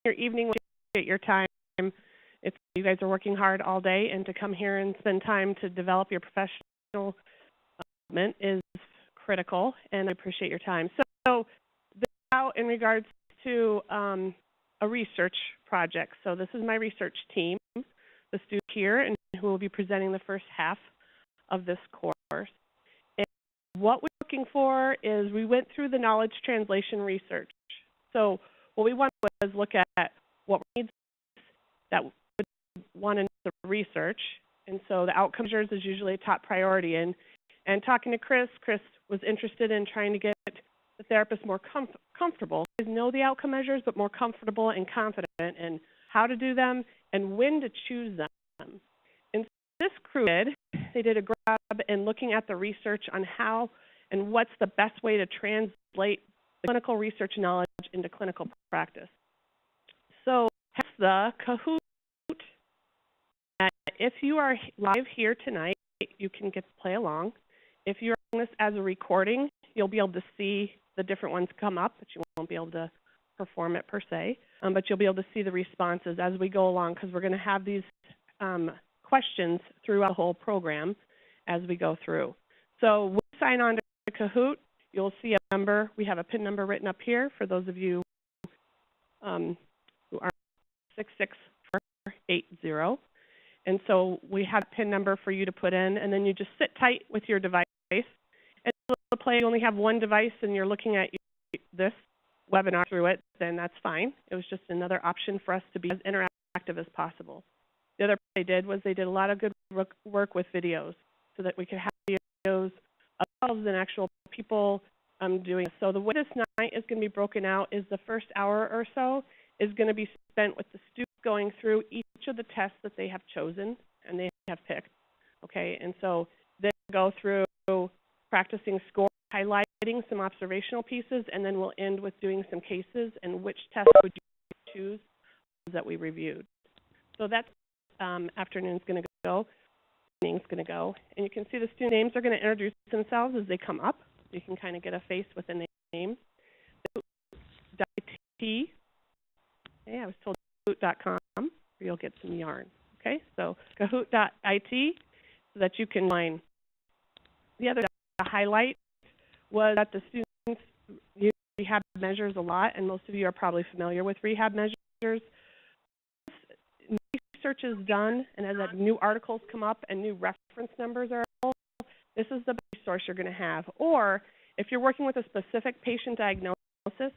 your evening, get your time. If you guys are working hard all day, and to come here and spend time to develop your professional development is critical, and I appreciate your time. So now in regards to a research project. So this is my research team, the student here, and who will be presenting the first half of this course. And what we're looking for is we went through the knowledge translation research. So what we wanted was look at what needs that we want in the research. And so the outcome measures is usually a top priority. And talking to Chris was interested in trying to get the therapist more comfortable. Know the outcome measures, but more comfortable and confident in how to do them and when to choose them. And this crew they did a grab in looking at the research on how and what's the best way to translate the clinical research knowledge into clinical practice. So that's the Kahoot. If you are live here tonight, you can get to play along. If you're doing this as a recording, you'll be able to see the different ones come up, but you won't be able to perform it per se. But you'll be able to see the responses as we go along, because we're going to have these questions throughout the whole program as we go through. So when you sign on to Kahoot, you'll see a number. We have a PIN number written up here for those of you who are 66480. And so we have a PIN number for you to put in, and then you just sit tight with your device. And if you only have one device and you're looking at this webinar through it, then that's fine. It was just another option for us to be as interactive as possible. The other thing they did was they did a lot of good work with videos so that we could have videos of ourselves and actual people doing it. So the way this night is going to be broken out is the first hour or so is going to be spent with the students going through each of the tests that they have chosen and they have picked. Okay, and so they go through practicing score, highlighting some observational pieces, and then we'll end with doing some cases and which test would you choose that we reviewed. So that's afternoon's going to go, evening's going to go, and you can see the student names are going to introduce themselves as they come up. You can kind of get a face with a name. Kahoot.it. Okay, I was told Kahoot.com, where you'll get some yarn. Okay, so Kahoot.it, so that you can find. The other highlight was that the students use rehab measures a lot, and most of you are probably familiar with rehab measures. Research is done, and as new articles come up and new reference numbers are available, this is the resource you're going to have. Or if you're working with a specific patient diagnosis, and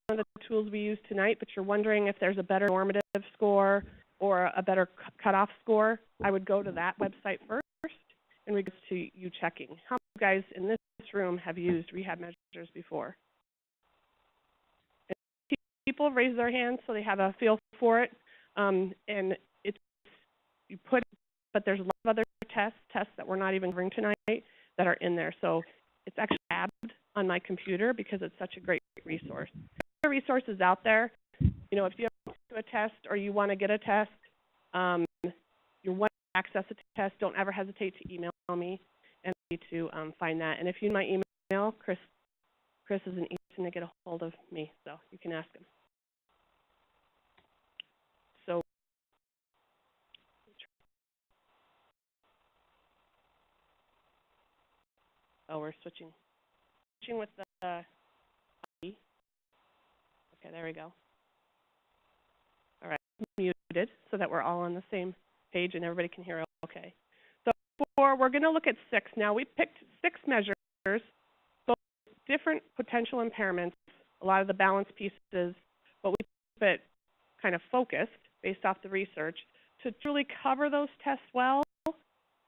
one of the tools we use tonight, but you're wondering if there's a better normative score or a better cutoff score, I would go to that website first in regards to you checking. How many guys in this room have used rehab measures before? And people raise their hands so they have a feel for it. And it's, you put, but there's a lot of other tests that we're not even covering tonight that are in there. So it's actually tabbed on my computer because it's such a great resource. There are resources out there. You know, if you have to do a test or you want to get a test, you want to access a test, don't ever hesitate to email me and to find that. And if you need my email, Chris isn't easy to get a hold of me, so you can ask him. So we're switching with the okay, there we go. All right, muted so that we're all on the same page and everybody can hear okay. So we're going to look at 6 now. We picked 6 measures, both different potential impairments, a lot of the balance pieces, but we keep it kind of focused based off the research to truly cover those tests well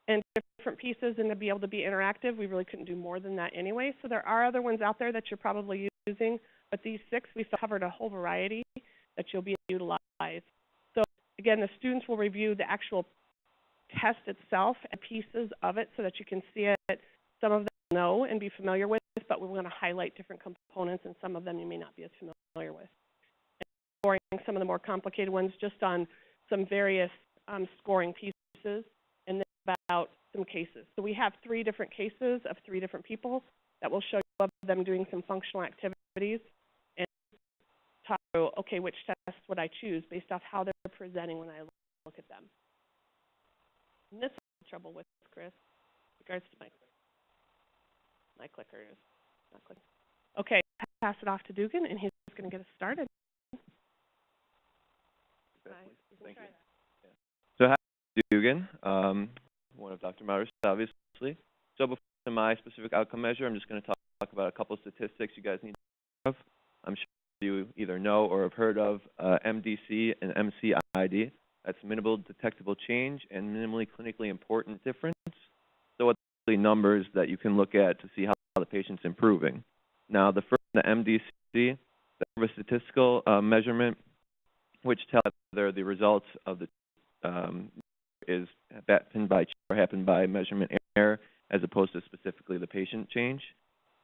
and different pieces and to be able to be interactive. We really couldn't do more than that anyway. So there are other ones out there that you're probably using, but these 6 we covered a whole variety that you'll be able to utilize. So again, the students will review the actual test itself and pieces of it so that you can see it. Some of them know and be familiar with, but we want to highlight different components, and some of them you may not be as familiar with. And scoring some of the more complicated ones just on some various scoring pieces, and then about some cases. So we have 3 different cases of 3 different people that will show you them doing some functional activities and talk through, okay, which test what I choose based off how they're presenting when I look at them. And this is trouble with Chris, in regards to my clicker is not clicking. Okay, pass it off to Dugan, and he's going to get us started. Thank you. So, hi, Dugan, one of Dr. Mauer's, obviously. So, before my specific outcome measure, I'm just going to talk about a couple of statistics you guys need to know. I'm sure you either know or have heard of MDC and MCID. That's minimal detectable change and minimally clinically important difference. So, what's the numbers that you can look at to see how the patient's improving. Now, the first, the MDC, the statistical measurement, which tells whether the results of the is happened by measurement error as opposed to specifically the patient change.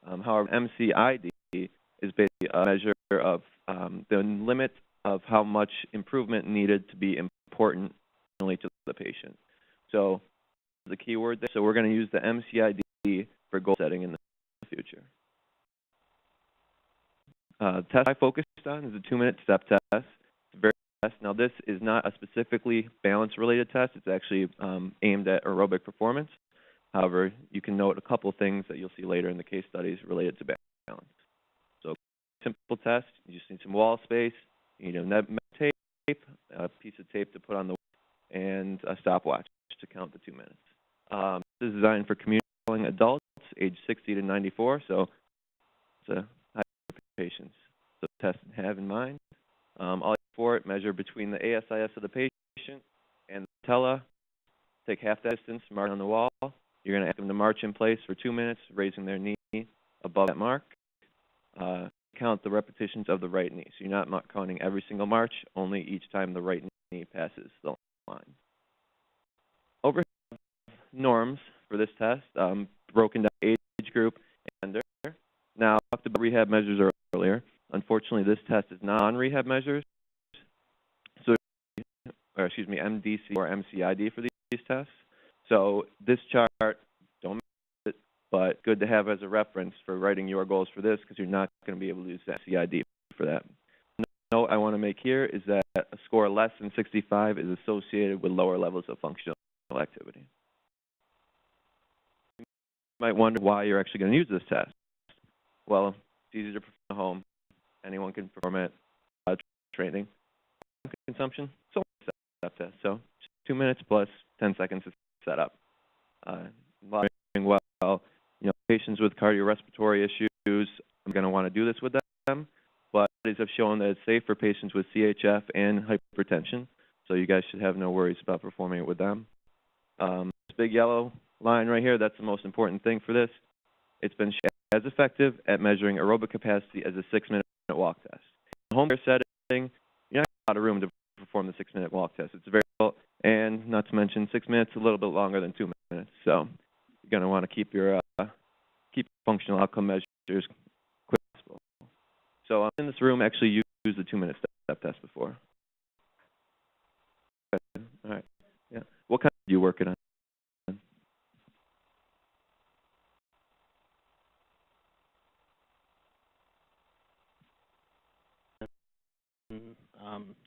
However, MCID is basically a measure of the limit of how much improvement needed to be important only to the patient. So the key word there. So we're going to use the MCID for goal setting in the future. The test I focused on is a 2-minute step test. It's a very test. Now, this is not a specifically balance-related test. It's actually aimed at aerobic performance. However, you can note a couple things that you'll see later in the case studies related to balance. So, simple test. You just need some wall space. You need a tape, a piece of tape to put on the wall, and a stopwatch to count the 2 minutes. This is designed for community adults, age 60 to 94. So, it's a high patients. So, test and have in mind. All for it, measure between the ASIS of the patient and the tele. Take half that distance, mark on the wall. You're going to ask them to march in place for 2 minutes, raising their knee above that mark. Count the repetitions of the right knee. So you're not counting every single march, only each time the right knee passes the line. Over norms for this test, broken down age group and gender. Now, I talked about rehab measures earlier. Unfortunately, this test is non-rehab measures. So, MDC or MCID for these tests. So this chart, don't miss it, but good to have as a reference for writing your goals for this because you're not going to be able to use that MCID for that. Note I want to make here is that a score less than 65 is associated with lower levels of functional activity. You might wonder why you're actually going to use this test. Well, it's easy to perform at home. Anyone can perform it. Training, consumption, so step test. So 2 minutes plus 10 seconds to set up. Well, patients with cardiorespiratory issues, I'm going to want to do this with them, but studies have shown that it's safe for patients with CHF and hypertension, so you guys should have no worries about performing it with them. This big yellow line right here, that's the most important thing for this. It's been shown as effective at measuring aerobic capacity as a 6-minute walk test. In a home care setting, you're not out of room to perform the 6-minute walk test. It's very difficult, and not to mention 6 minutes is a little bit longer than 2 minutes. So you're going to want to keep your functional outcome measures quick as possible. So in this room, actually used the 2-minute step test before. Okay. All right. Yeah. What kind are you working on?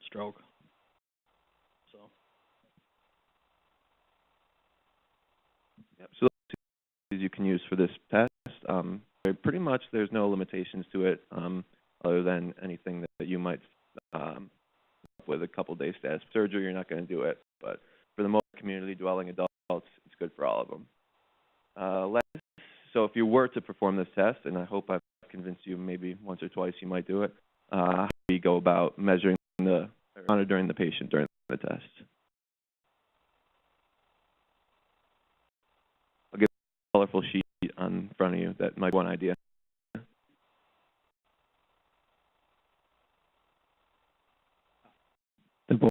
Stroke. So those you can use for this test. Pretty much there's no limitations to it other than anything that you might with a couple days status surgery, you're not going to do it. But for the most community dwelling adults, it's good for all of them. So if you were to perform this test, and I hope I've convinced you maybe once or twice you might do it, how do you go about monitoring the patient during the test? I'll give you a colorful sheet on front of you that might be one idea. Simple.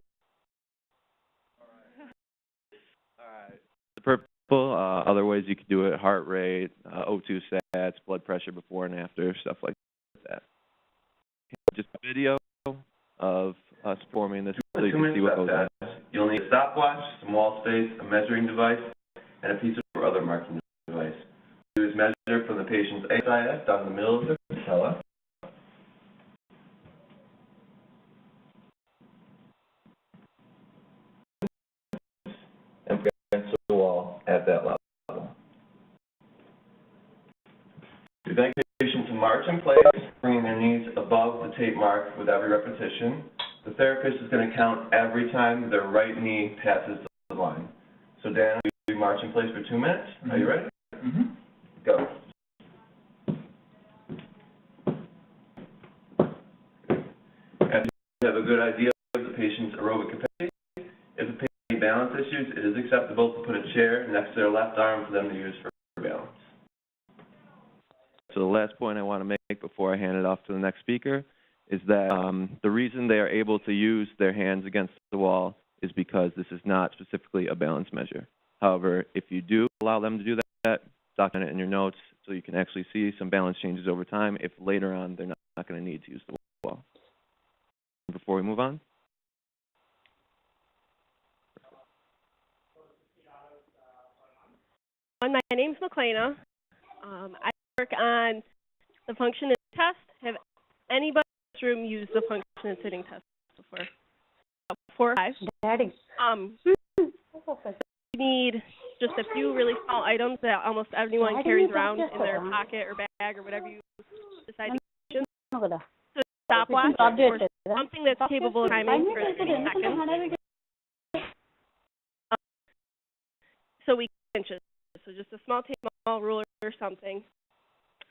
All right. The purple, other ways you could do it, heart rate, O2 stats, blood pressure before and after, stuff like that. Just a video of us performing this so you can see what goes on. You'll need a stopwatch, some wall space, a measuring device, and a piece of other marking device. Do is measure from the patient's ASIS down the middle of the patella. march in place, bringing their knees above the tape mark with every repetition. The therapist is going to count every time their right knee passes the line. So Dan, we march in place for 2 minutes. Are you ready? Go. After you have a good idea of the patient's aerobic capacity, if the patient has balance issues, it is acceptable to put a chair next to their left arm for them to use for balance. So the last point I want to make before I hand it off to the next speaker is that the reason they are able to use their hands against the wall is because this is not specifically a balance measure. However, if you do allow them to do that, document it in your notes so you can actually see some balance changes over time if later on they're not going to need to use the wall. Before we move on. My name's McClana. I work on the function and test. Have anybody in this room used the function and sitting test before? 4 or 5. Daddy. You need just a few really small items that almost everyone carries around in their pocket or bag or whatever you decide to use. So stopwatch or something that's capable of timing for 30 seconds. So we inches. So just a small tape, small ruler or something.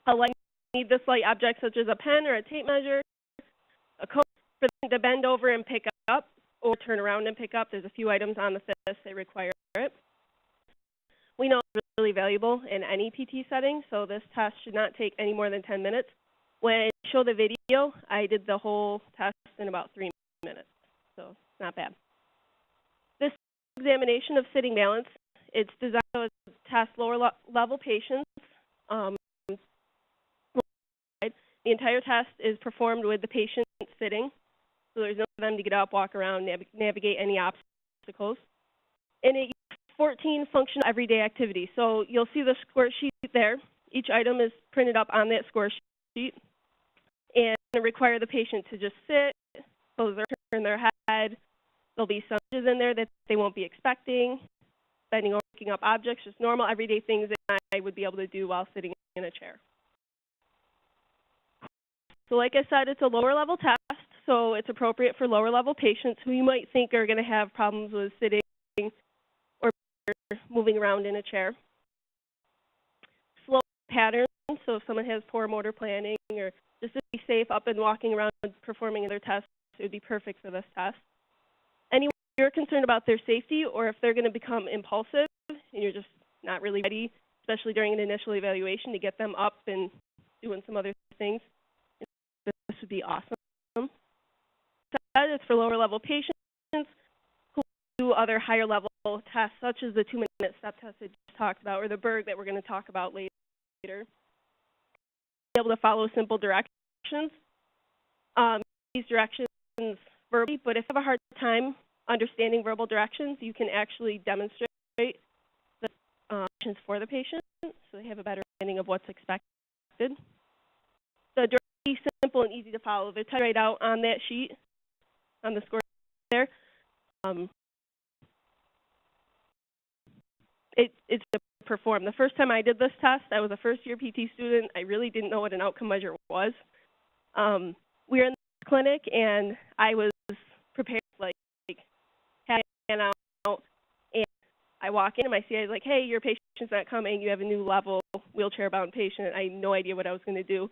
You need this light object such as a pen or a tape measure, a cone for them to bend over and pick up or turn around and pick up. There's a few items on the fist that require it. We know it's really valuable in any PT setting, so this test should not take any more than 10 minutes. When I show the video, I did the whole test in about 3 minutes, so not bad. This examination of sitting balance, it's designed to test lower level patients. The entire test is performed with the patient sitting, so there's no for them to get up, walk around, navigate any obstacles. And it uses 14 functional everyday activities. So you'll see the score sheet there. Each item is printed up on that score sheet, and it requires the patient to just sit, turn their head. There'll be some images in there that they won't be expecting, bending over, picking up objects, just normal everyday things that I would be able to do while sitting in a chair. So like I said, it's a lower level test, so it's appropriate for lower level patients who you might think are going to have problems with sitting or moving around in a chair. Slow patterns, so if someone has poor motor planning or just to be safe up and walking around performing their tests, it would be perfect for this test. Anyone you're concerned about their safety or if they're going to become impulsive and you're just not really ready, especially during an initial evaluation, to get them up and doing some other things, this would be awesome. It's for lower level patients who do other higher level tests, such as the 2-minute step test I just talked about, or the Berg that we're going to talk about later. Be able to follow simple directions. These directions verbally, but if you have a hard time understanding verbal directions, you can actually demonstrate the directions for the patient, so they have a better understanding of what's expected. The directions are simple and easy to follow. They're typed right out on that sheet, on the score there. It's to perform. The first time I did this test, I was a first-year PT student. I really didn't know what an outcome measure was. We were in the clinic, and I was prepared, like had an out, and I walk in, and my CI is like, "Hey, your patient's not coming. You have a new level wheelchair-bound patient." I had no idea what I was going to do.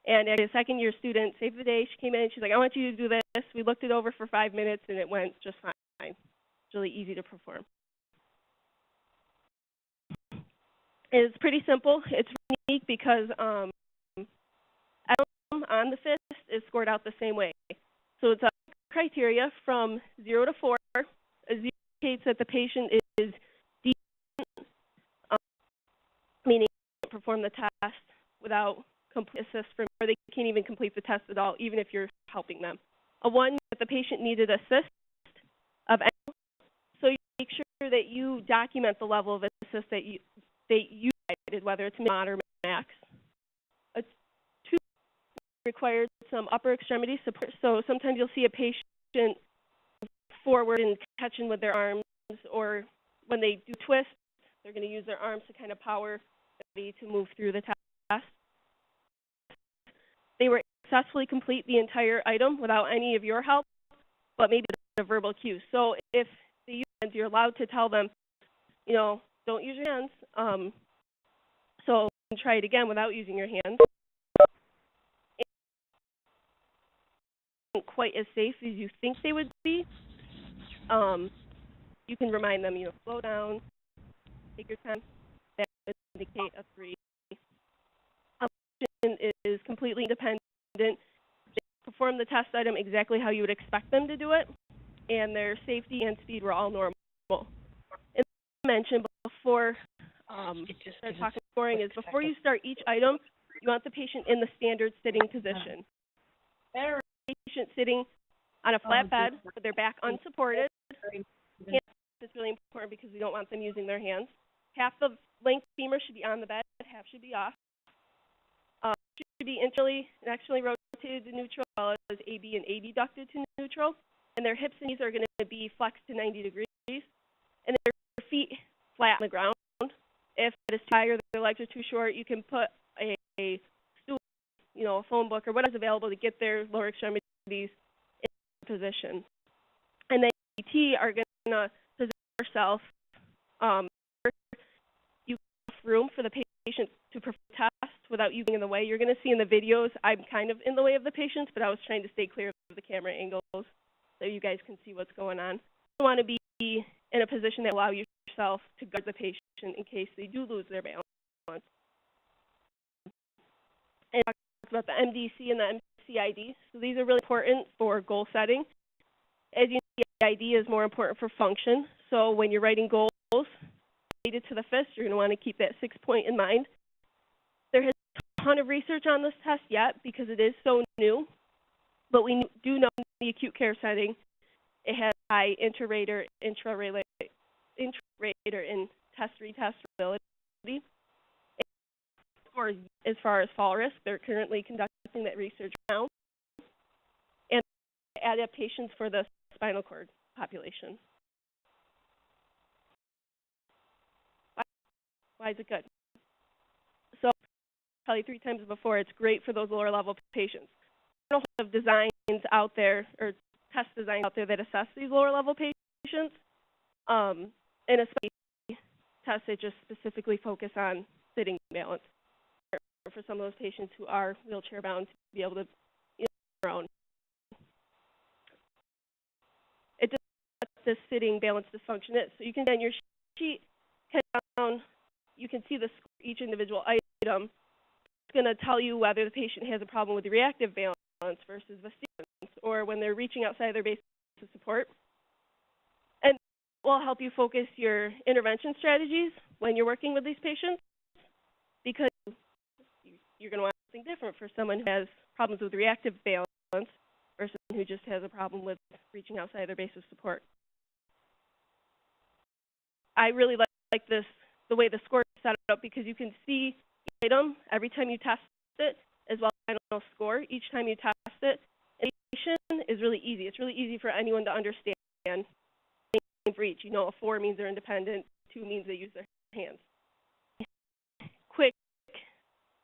And as a second-year student, saved the day, she came in and she's like, "I want you to do this." We looked it over for 5 minutes, and it went just fine. It's really easy to perform. It's pretty simple. It's unique because everyone on the fist is scored out the same way. So it's a criteria from 0 to 4. A 0 indicates that the patient is decent, meaning they can't perform the test without complete assist from, or they can't even complete the test at all, even if you're helping them. A 1, that the patient needed assist of any. So you make sure that you document the level of assist that you provided, whether it's mod or max. A 2 required some upper extremity support. So sometimes you'll see a patient forward and catching with their arms, or when they do twist, they're going to use their arms to kind of power the body to move through the test. successfully complete the entire item without any of your help, but maybe a verbal cue. So if they use hands, you're allowed to tell them, you know, don't use your hands. So you can try it again without using your hands. It isn't quite as safe as you think they would be. You can remind them, you know, slow down, take your time. That would indicate a 3. Is completely independent. They perform the test item exactly how you would expect them to do it, and their safety and speed were all normal. And I mentioned before, talking scoring is before you start each item, you want the patient in the standard sitting position. The patient sitting on a flat bed with their back unsupported. It's really important because we don't want them using their hands. Half the length femur should be on the bed, half should be off. Should be internally and externally rotated to neutral, as well as AB and adducted to neutral. And their hips and knees are going to be flexed to 90 degrees. And their feet flat on the ground. If it is too high or their legs are too short, you can put a stool, you know, a phone book or whatever's available to get their lower extremities in position. And then ET are going to position yourself. You have room for the patient to perform the test without you being in the way. You're going to see in the videos I'm kind of in the way of the patients, but I was trying to stay clear of the camera angles so you guys can see what's going on. You want to be in a position that allows yourself to guard the patient in case they do lose their balance. And talk about the MDC and the MCID. So these are really important for goal setting. As you know, the ID is more important for function. So when you're writing goals related to the fist, you're going to want to keep that 6-point in mind. There has been a ton of research on this test yet because it is so new, but we do know in the acute care setting it has high inter-rater, intra-rater, and test-retest ability. As far as fall risk, they're currently conducting that research now, and adaptations for the spinal cord population. Why is it good? So, probably 3 times before, it's great for those lower level patients. There's a lot of designs out there, or test designs out there that assess these lower level patients, and especially tests that just specifically focus on sitting balance for some of those patients who are wheelchair bound to be able to use their own. It does what the sitting balance dysfunction is. So you can see on your sheet, head down, you can see the score for each individual item. It's going to tell you whether the patient has a problem with the reactive balance versus vestibular, or when they're reaching outside their base of support. And it will help you focus your intervention strategies when you're working with these patients, because you're going to want something different for someone who has problems with reactive balance versus someone who just has a problem with reaching outside their base of support. I really like this, the way the score is set up, because you can see each item every time you test it, as well as the final score each time you test it. And is really easy. It's really easy for anyone to understand. For each, you know, a 4 means they're independent, 2 means they use their hands. Quick,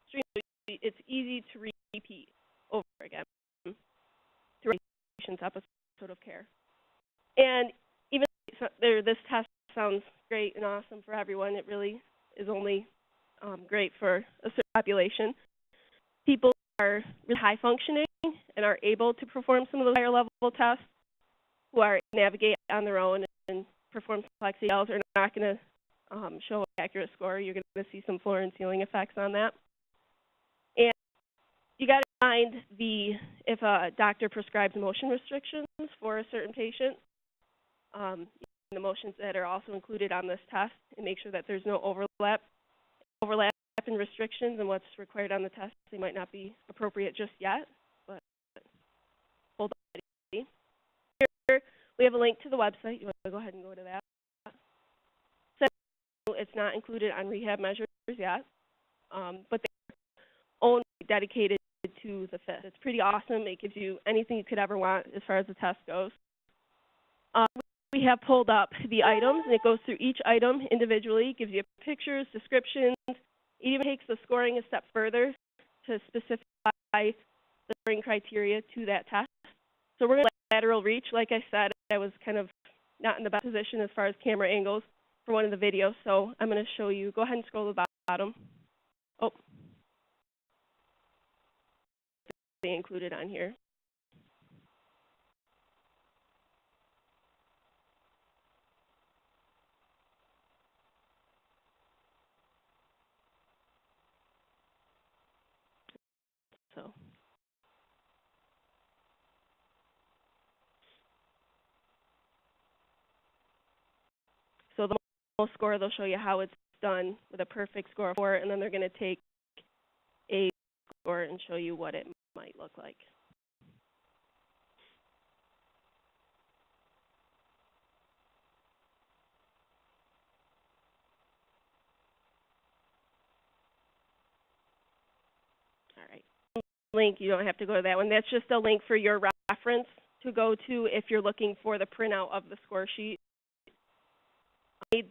extremely, it's easy to repeat over again through a patient's episode of care. And even though this test sounds great and awesome for everyone, it really is only great for a certain population. People who are really high functioning and are able to perform some of those higher level tests, who are navigate on their own and perform complex ELs, are not going to show an accurate score. You're going to see some floor and ceiling effects on that. And you got to find if a doctor prescribes motion restrictions for a certain patient, the motions that are also included on this test, and make sure that there's no overlap in restrictions and what's required on the test. They might not be appropriate just yet, but hold on. Here we have a link to the website. You want to go ahead and go to that. So it's not included on rehab measures yet, but they're only dedicated to the fifth. It's pretty awesome. It gives you anything you could ever want as far as the test goes. We have pulled up the items, and it goes through each item individually, gives you pictures, descriptions. It even takes the scoring a step further to specify the scoring criteria to that test. So we're going to lateral reach. Like I said, I was kind of not in the best position as far as camera angles for one of the videos, so I'm going to show you. Go ahead and scroll to the bottom. Oh, they included on here. So the most score, they'll show you how it's done with a perfect score of 4, and then they're going to take a score and show you what it might look like. All right. Link, you don't have to go to that one. That's just a link for your reference to go to if you're looking for the printout of the score sheet. We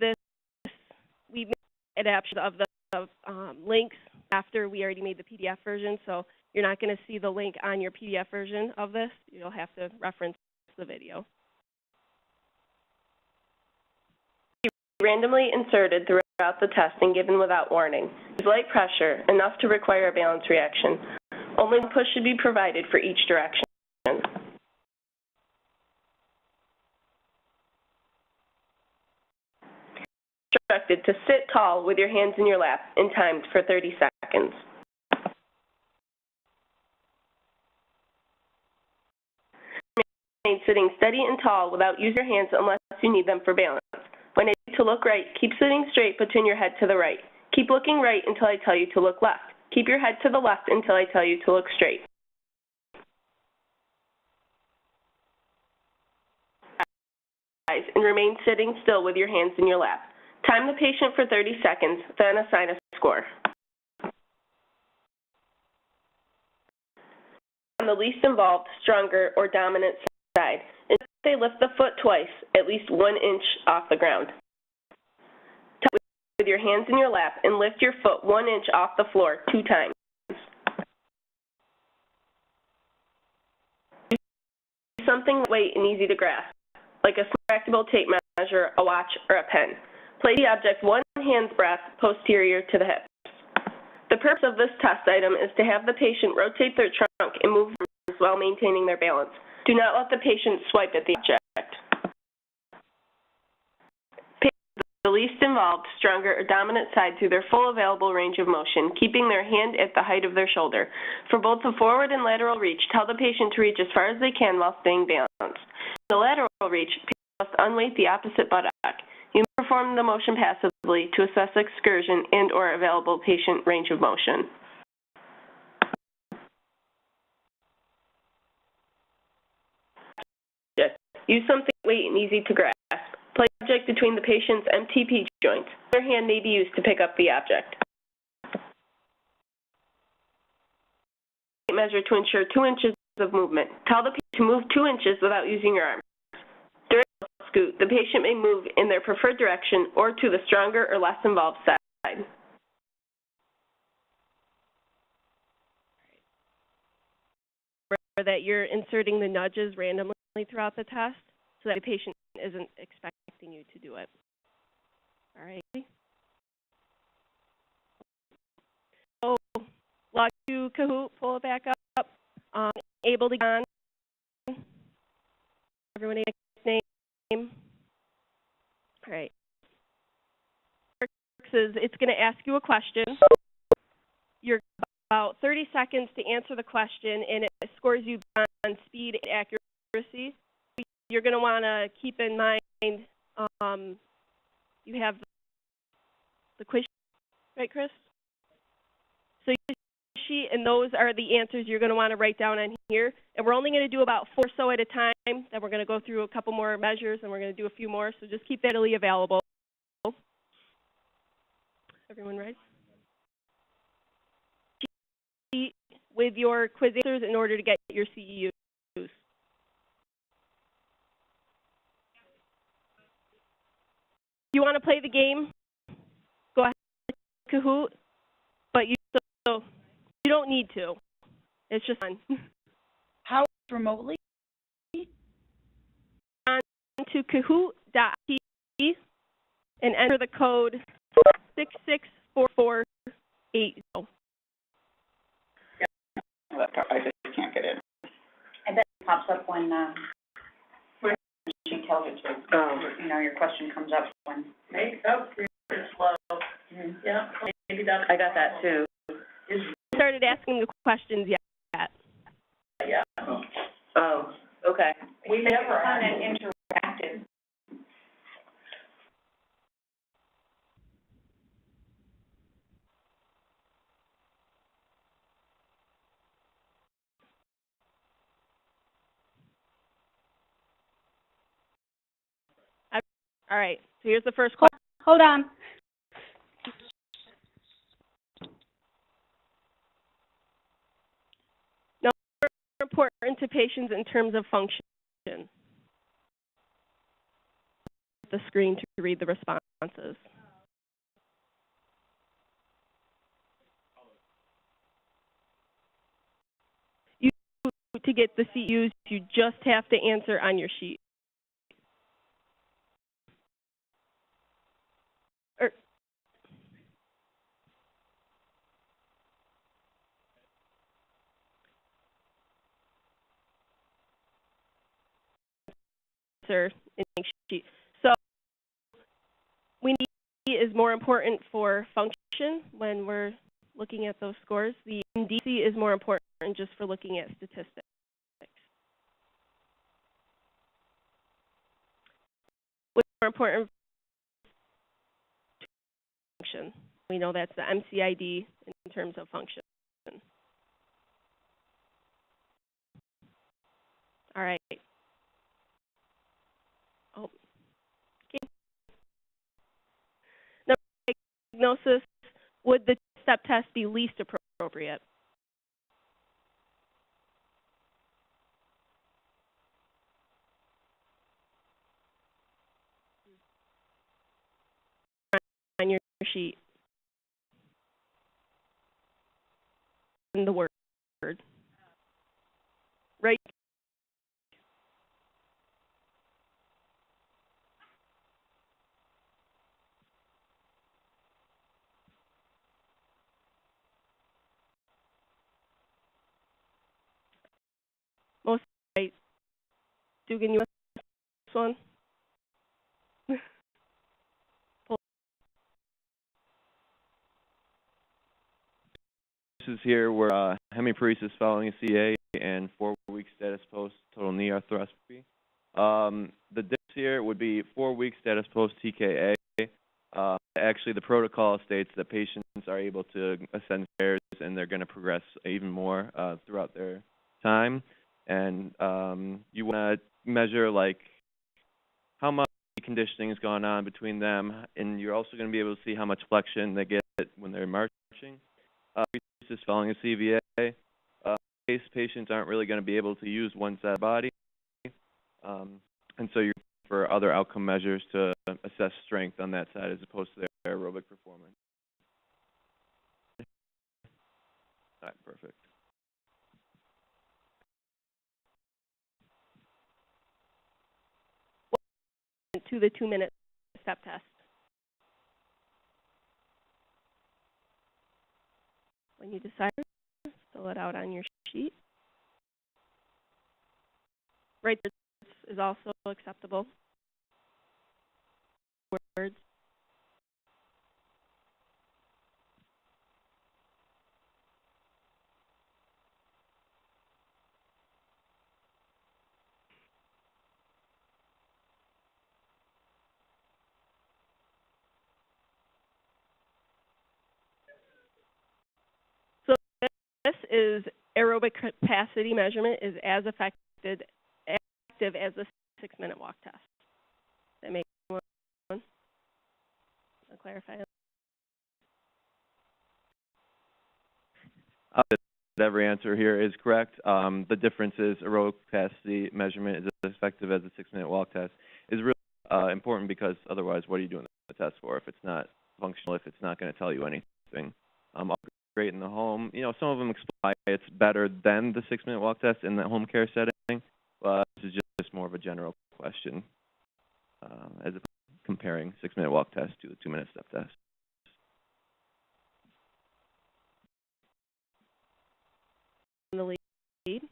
made adaptation of the links after we already made the PDF version, so you're not going to see the link on your PDF version of this. You'll have to reference the video. Randomly inserted throughout the test and given without warning. With light pressure, enough to require a balance reaction. Only one push should be provided for each direction. Instructed to sit tall with your hands in your lap and timed for 30 seconds. Remain sitting steady and tall without using your hands unless you need them for balance. When I tell you to look right, keep sitting straight but turn your head to the right. Keep looking right until I tell you to look left. Keep your head to the left until I tell you to look straight. Eyes and remain sitting still with your hands in your lap. Time the patient for 30 seconds, then assign a score. On the least involved, stronger, or dominant side, they lift the foot twice, at least 1 inch off the ground. Touch with your hands in your lap and lift your foot 1 inch off the floor 2 times. Do something lightweight and easy to grasp, like a retractable tape measure, a watch, or a pen. Place the object 1 hand's breadth posterior to the hips. The purpose of this test item is to have the patient rotate their trunk and move while maintaining their balance. Do not let the patient swipe at the object. The least involved, stronger, or dominant side through their full available range of motion, keeping their hand at the height of their shoulder. For both the forward and lateral reach, tell the patient to reach as far as they can while staying balanced. In the lateral reach, patient must unweight the opposite buttock. You may perform the motion passively to assess excursion and/or available patient range of motion. Use something lightweight and easy to grasp. Place the object between the patient's MTP joints. Your hand may be used to pick up the object. Measure to ensure 2 inches of movement. Tell the patient to move 2 inches without using your arms. During the scoot, the patient may move in their preferred direction or to the stronger or less involved side. That you're inserting the nudges randomly throughout the test so that the patient isn't expecting you to do it. All right. So log to Kahoot, pull it back up. Able to get on. Everyone a nickname. All right. It's going to ask you a question. You're about 30 seconds to answer the question, and it scores you on speed and accuracy. You're going to want to keep in mind you have the quiz sheet, right, Chris? So your sheet, and those are the answers you're going to want to write down on here. And we're only going to do about 4 or so at a time. Then we're going to go through a couple more measures, and we're going to do a few more. So just keep that readily available. Everyone ready? With your quiz answers in order to get your CEUs. You want to play the game? Go ahead, Kahoot, but you don't need to. It's just on. How remotely? On to kahoot.tv and enter the code 664480. Laptop, I just can't get in. I bet it pops up when she tells it to. You know, your question comes up when. Maybe, it's slow. Mm-hmm. Yeah, maybe that's. I got that too. Started asking the questions yet. Yeah. Oh, okay. We never fun and interactive. All right, so here's the first question. Hold on. Important to patients in terms of function. The screen to read the responses. To get the CEUs, you just have to answer on your sheet. Answer in the sheet. So we need is more important for function when we're looking at those scores. The NDC is more important just for looking at statistics. What's more important? Function. We know that's the MCID in terms of function. All right. Oh. Okay. Now, diagnosis, would the step test be least appropriate? On your sheet. In the word. Right. Most right. Dugan, you want this one? This is here where hemiparesis following a CA and 4-week status post total knee arthroscopy. The difference here would be 4-week status post TKA. Actually, the protocol states that patients are able to ascend stairs and they're going to progress even more throughout their time. And you want to measure like how much conditioning has gone on between them, and you're also going to be able to see how much flexion they get when they're marching. Following a CVA, case patients aren't really going to be able to use one side of the body, and so you're looking for other outcome measures to assess strength on that side as opposed to their aerobic performance. All right, perfect. To the 2-minute step test. When you decide, fill it out on your sheet. Right there is also acceptable. Words. So this is aerobic capacity measurement is as active as the 6-minute walk test. That makes one. I'll clarify. Every answer here is correct. The difference is aerobic capacity measurement is as effective as the 6-minute walk test is really important because otherwise, what are you doing the test for if it's not functional, if it's not going to tell you anything? great in the home. You know, some of them explain why it's better than the 6-minute walk test in the home care setting. But this is just more of a general question, as if comparing 6-minute walk test to a 2-minute step test. The lead,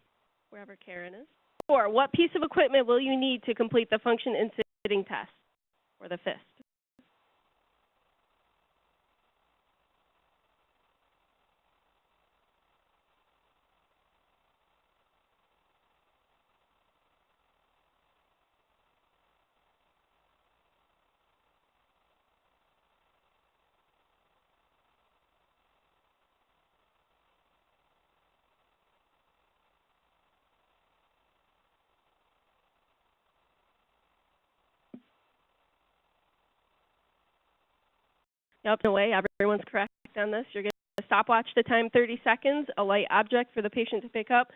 wherever Karen is. 4, what piece of equipment will you need to complete the function and sitting test, or the FIST? Yep, no way, everyone's correct on this. You're going to stopwatch the time 30 seconds, a light object for the patient to pick up,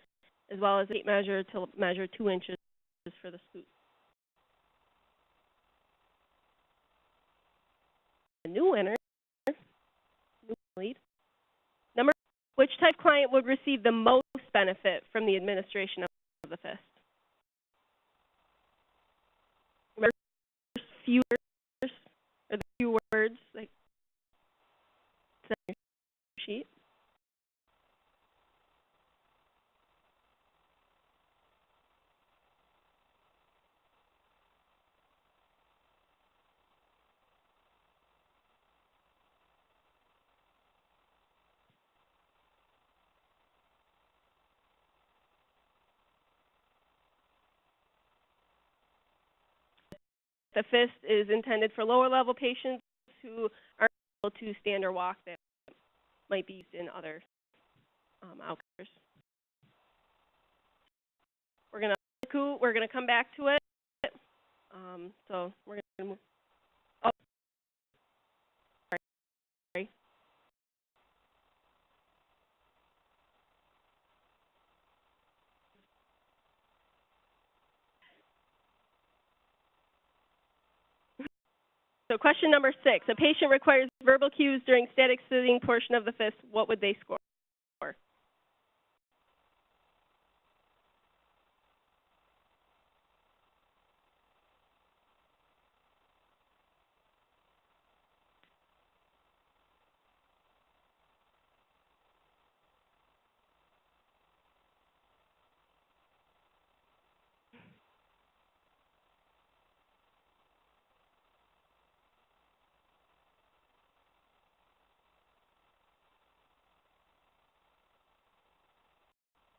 as well as a tape measure to measure 2 inches for the scoot. A new winner, new lead. Number, which type client would receive the most benefit from the administration of the FIST? Remember, few words, or the few words, like, sheet. The FIST is intended for lower level patients who are able to stand or walk that might be used in other outcomes. We're gonna come back to it. So we're gonna move. Oh, sorry. So question number 6: a patient requires verbal cues during static sitting portion of the FIST. What would they score?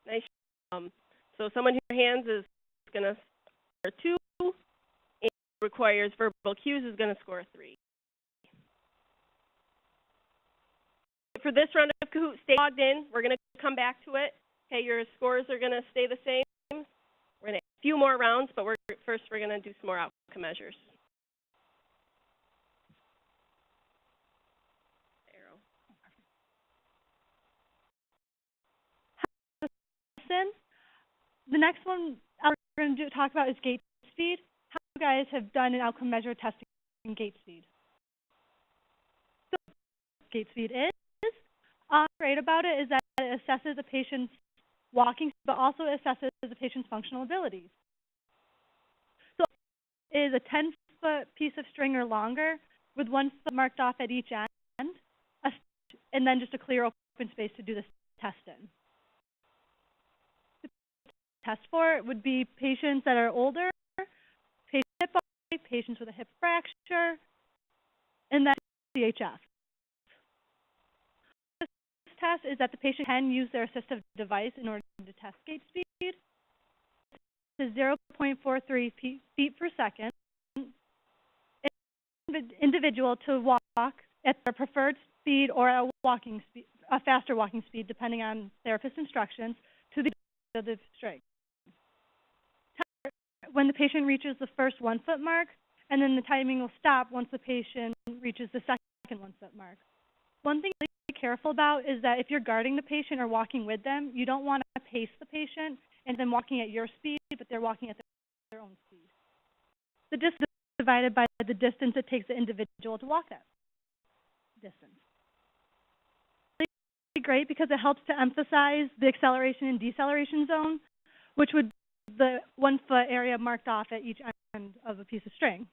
Nice. So someone whose hands is going to score 2, and requires verbal cues is going to score 3. For this round of Kahoot, stay logged in. We're going to come back to it. Okay, your scores are going to stay the same. We're going to have a few more rounds, but first we're going to do some more outcome measures. Arrow. The next one we're going to talk about is gait speed. How you guys have done an outcome measure testing in gait speed? So, gait speed is great about it is that it assesses a patient's walking, but also assesses the patient's functional abilities. So, it is a 10-foot piece of string or longer with 1 foot marked off at each end, and then just a clear open space to do this test in. Test for it would be patients that are older, patients with a hip fracture, and then CHF. This test is that the patient can use their assistive device in order to test gait speed. This is 0.43 feet per second. Individual to walk at their preferred speed or at a faster walking speed, depending on therapist instructions, to the strength. When the patient reaches the first 1 foot mark, and then the timing will stop once the patient reaches the second 1 foot mark. One thing to be careful about is that if you're guarding the patient or walking with them, you don't want to pace the patient and them walking at your speed, but they're walking at their own speed. The distance is divided by the distance it takes the individual to walk that distance. great because it helps to emphasize the acceleration and deceleration zone, which would be the 1 foot area marked off at each end of a piece of string.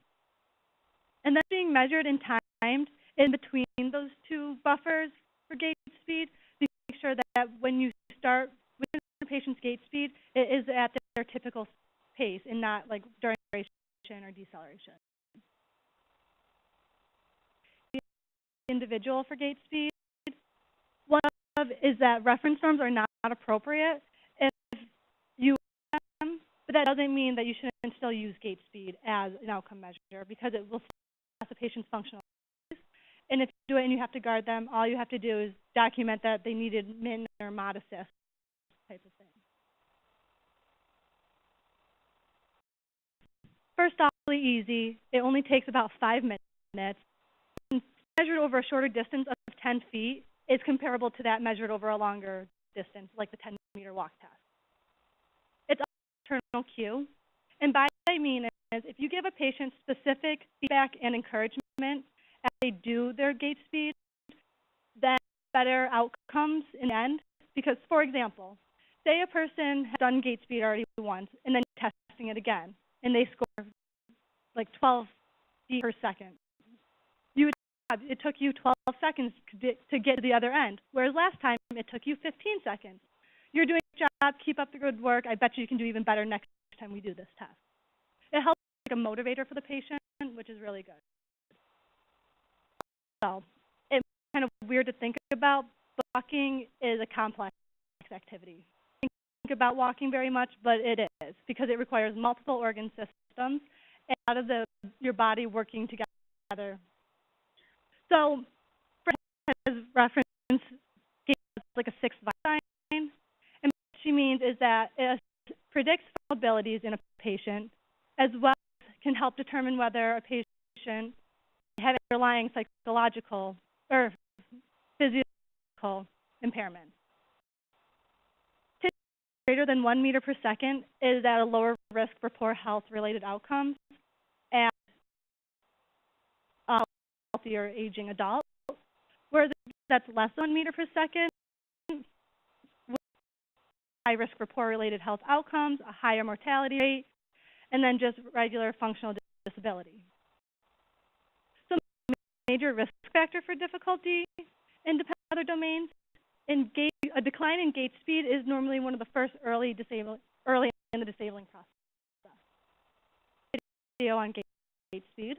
And that's being measured and timed in between those two buffers for gait speed to make sure that when you start with the patient's gait speed, it is at their typical pace and not like during acceleration or deceleration. Individual for gait speed. One of is that reference norms are not appropriate if you have them, but that doesn't mean that you shouldn't still use gait speed as an outcome measure because it will assess the patient's functional abilities. And if you do it and you have to guard them, all you have to do is document that they needed min or mod assist type of thing. First off, really easy. It only takes about 5 minutes. Measured over a shorter distance of 10 feet is comparable to that measured over a longer distance, like the 10-meter walk test. It's an internal cue. And by that I mean is if you give a patient specific feedback and encouragement as they do their gait speed, then better outcomes in the end. Because, for example, say a person has done gait speed already once and then testing it again, and they score like 12 feet per second. It took you 12 seconds to get to the other end, whereas last time it took you 15 seconds. You're doing a good job. Keep up the good work. I bet you can do even better next time we do this test. It helps like a motivator for the patient, which is really good. So it's kind of weird to think about, but walking is a complex activity. I don't think about walking very much, but it is because it requires multiple organ systems and a lot of your body working together. So, for as reference, gait is like a 6 sign, and what she means is that it predicts abilities in a patient, as well as can help determine whether a patient has underlying psychological or physiological impairment. Greater than 1 meter per second is at a lower risk for poor health-related outcomes, and healthier aging adult, whereas that's less than 1 meter per second, with high risk for poor related health outcomes, a higher mortality rate, and then just regular functional disability. So major risk factor for difficulty in other domains, a decline in gait speed is normally one of the first early in the disabling process. Video on gait speed.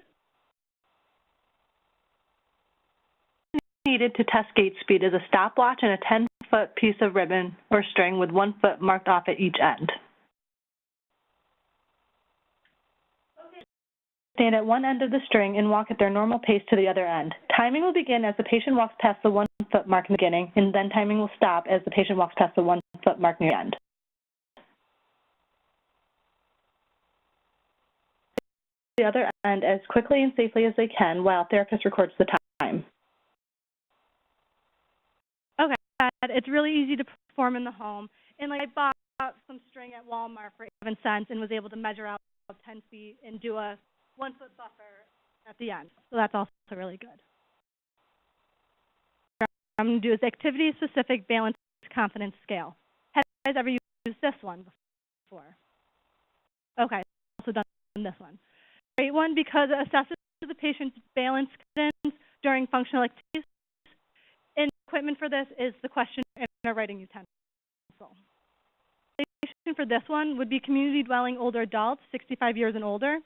Needed to test gait speed is a stopwatch and a 10-foot piece of ribbon or string with 1 foot marked off at each end. Stand at one end of the string and walk at their normal pace to the other end. Timing will begin as the patient walks past the 1 foot mark in the beginning, and then timing will stop as the patient walks past the 1 foot mark near the end. The other end as quickly and safely as they can while therapist records the time. Okay, it's really easy to perform in the home. And like I bought some string at Walmart for 7 cents and was able to measure out 10 feet and do a 1 foot buffer at the end. So that's also really good. What I'm going to do is activity-specific balanced confidence scale. Have you guys ever used this one before? Okay, also done this one. Great one because it assesses the patient's balance confidence during functional activities. And equipment for this is the question and a writing utensil. The for this one would be community dwelling older adults, 65 years and older,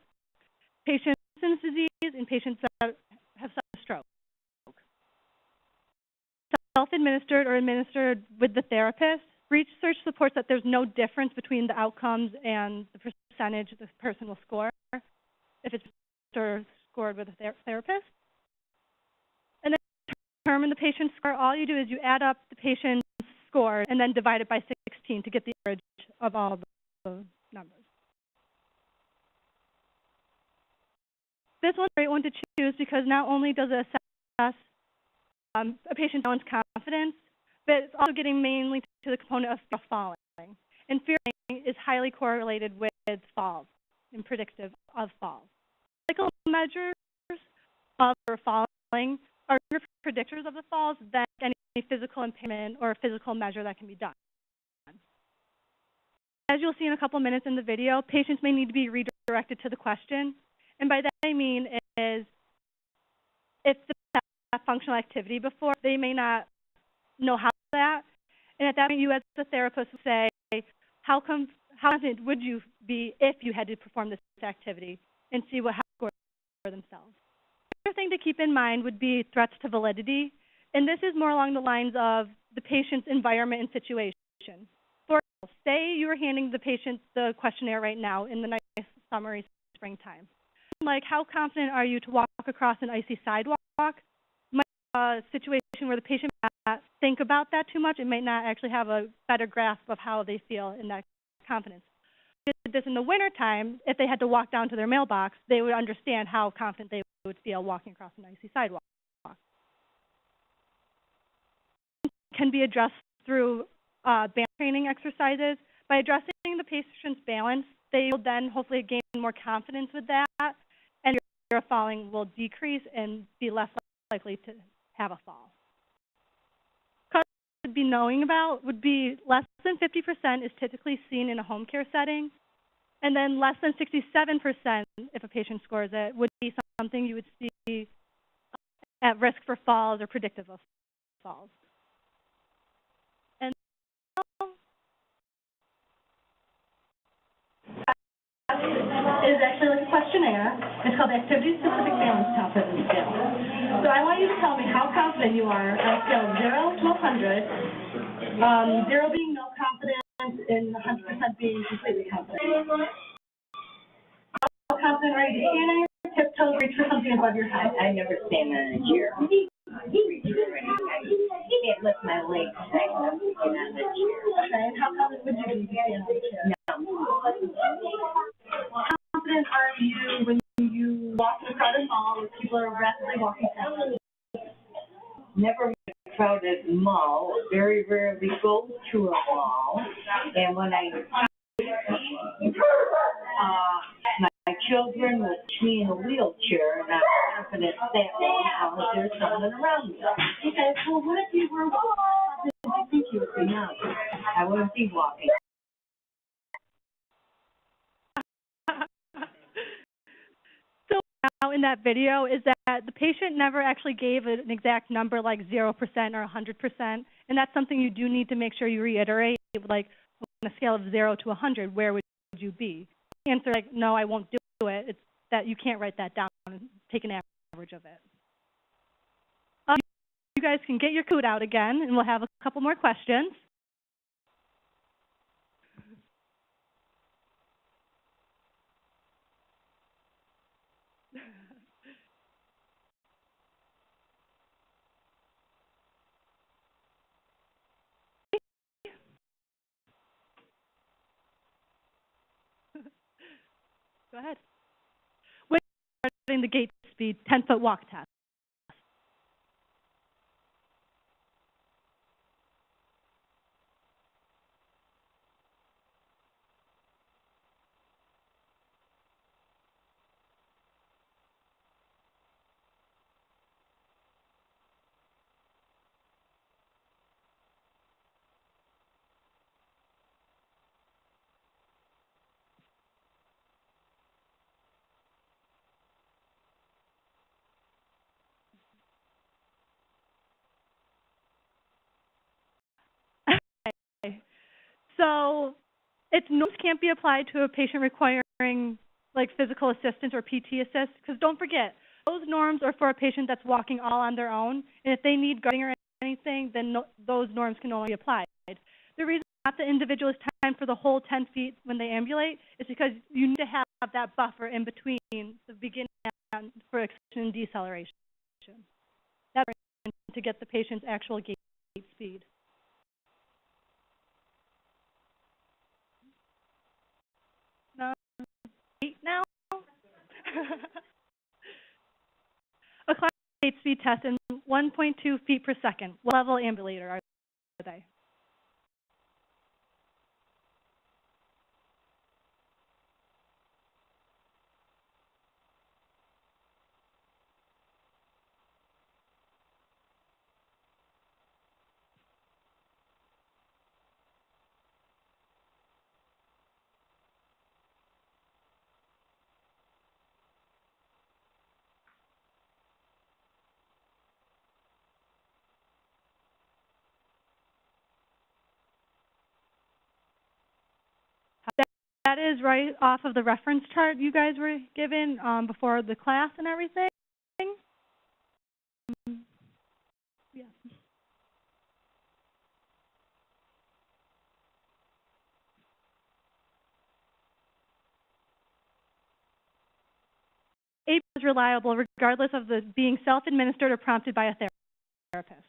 patients with Parkinson's disease, and patients that have suffered a stroke. Self-administered or administered with the therapist, research supports that there's no difference between the outcomes and the percentage the person will score if it's scored with a therapist. And then to determine the patient's score, all you do is you add up the patient's score and then divide it by 16 to get the average of all of the numbers. This one's a great one to choose because not only does it assess a patient's balance confidence, but it's also getting mainly to the component of fear of falling. And fear is highly correlated with falls and predictive of falls. Physical measures of falling are predictors of the falls than any physical impairment or physical measure that can be done. As you'll see in a couple minutes in the video, patients may need to be redirected to the question. And by that I mean is if they have functional activity before, they may not know how to do that. And at that point, you as the therapist would say, how confident would you be if you had to perform this activity, and see how they score for themselves. The other thing to keep in mind would be threats to validity. And this is more along the lines of the patient's environment and situation. For example, say you were handing the patient the questionnaire right now in the nice summery springtime. Like, how confident are you to walk across an icy sidewalk? Might be a situation where the patient might not think about that too much and might not actually have a better grasp of how they feel in that confidence. If they did this in the wintertime, if they had to walk down to their mailbox, they would understand how confident they would feel walking across an icy sidewalk. Can be addressed through balance training exercises. By addressing the patient's balance, they will then hopefully gain more confidence with that, and your fear of falling will decrease and be less likely to have a fall. Causes to be knowing about would be less than 50% is typically seen in a home care setting, and then less than 67%, if a patient scores it, would be something you would see at risk for falls or predictive of falls. Is actually like a questionnaire. It's called the Activity-Specific Balance Confidence Scale. So I want you to tell me how confident you are on a scale of 0 to 100, 0 being no confidence and 100% being completely confident. How confident are you to stand on your tiptoes, reach for something above your head? I never stand on a chair. Reach for anything. I can't lift my legs high enough to get on the chair. Okay, and how confident would you be to stand on the chair? No. How confident are you when you walk in a crowded mall where people are rapidly walking past you? Never in a crowded mall. Very rarely go to a mall. And when I my children will push me in a wheelchair, and I'm confident that way there's someone around me. Okay, well, what if you were walking? How confident do you think you would be? No, I wouldn't be walking. So now in that video is that the patient never actually gave an exact number like 0% or 100%, and that's something you do need to make sure you reiterate, like on a scale of 0 to 100, where would you be? Answer like, no, I won't do it. It's that you can't write that down and take an average of it. You guys can get your code out again, and we'll have a couple more questions. Go ahead. We're starting the Gait Speed 10-foot walk test. So norms can't be applied to a patient requiring like physical assistance or PT assist, because don't forget, those norms are for a patient that's walking all on their own, and if they need guarding or anything, then those norms can only be applied. The reason not the individual is timed for the whole 10 feet when they ambulate is because you need to have that buffer in between the beginning and for acceleration and deceleration. That's to get the patient's actual gait speed. Now, a class Gait Speed Test in 1.2 feet per second. What level ambulator are they? that is right off of the reference chart you guys were given before the class and everything. Yeah. ABA is reliable regardless of the being self-administered or prompted by a therapist.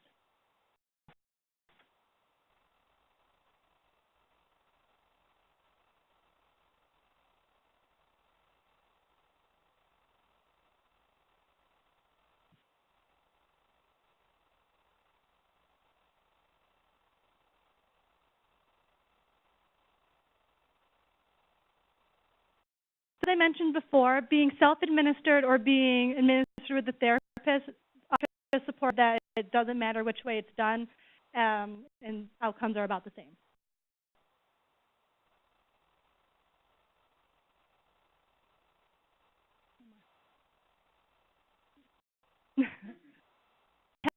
As I mentioned before, being self-administered or being administered with the therapist support that it doesn't matter which way it's done, and outcomes are about the same.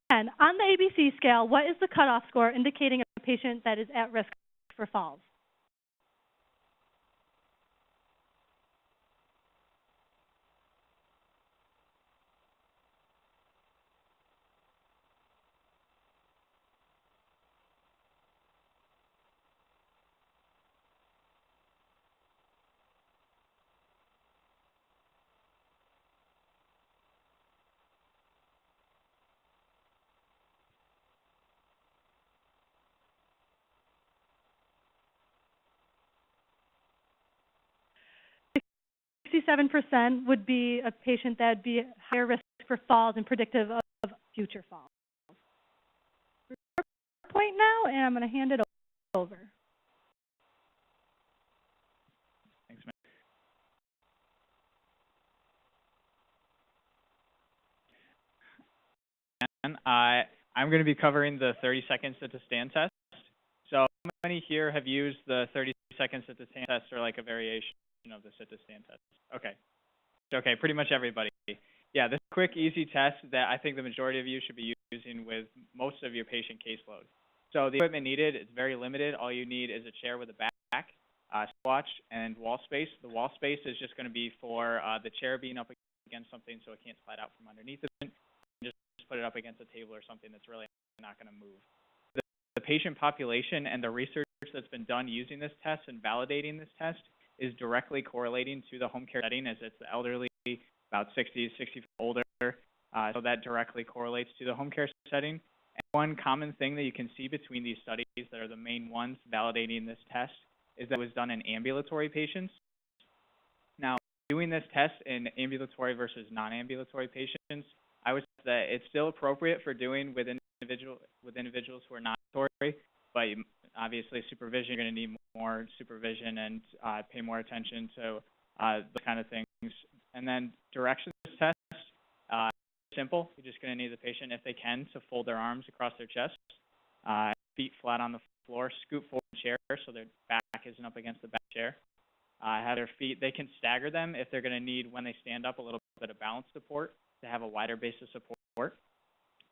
And on the ABC scale, what is the cutoff score indicating a patient that is at risk for falls? %, would be a patient that would be higher risk for falls and predictive of future falls. Point now, and I'm going to hand it over. Thanks, Matt. And I'm going to be covering the 30-second sit-to-stand test. So how many here have used the 30-second sit-to-stand test or like a variation of the sit-to-stand test? Okay. Okay, pretty much everybody. Yeah, this quick, easy test that I think the majority of you should be using with most of your patient caseload. So the equipment needed, it's very limited. All you need is a chair with a back, watch, and wall space. The wall space is just going to be for the chair being up against something so it can't slide out from underneath it. Just put it up against a table or something that's really not going to move. The patient population and the research that's been done using this test and validating this test is directly correlating to the home care setting, as it's the elderly, about 60, 65 older, so that directly correlates to the home care setting. And one common thing that you can see between these studies that are the main ones validating this test is that it was done in ambulatory patients. Now, doing this test in ambulatory versus non-ambulatory patients, I would say that it's still appropriate for doing with individuals who are not ambulatory, but obviously supervision, you're going to need more supervision and pay more attention to those kind of things. And then directions test, simple. You're just going to need the patient, if they can, to fold their arms across their chest, feet flat on the floor, scoot forward the chair so their back isn't up against the back chair. Have their feet, they can stagger them if they're going to need, when they stand up, a little bit of balance support to have a wider base of support.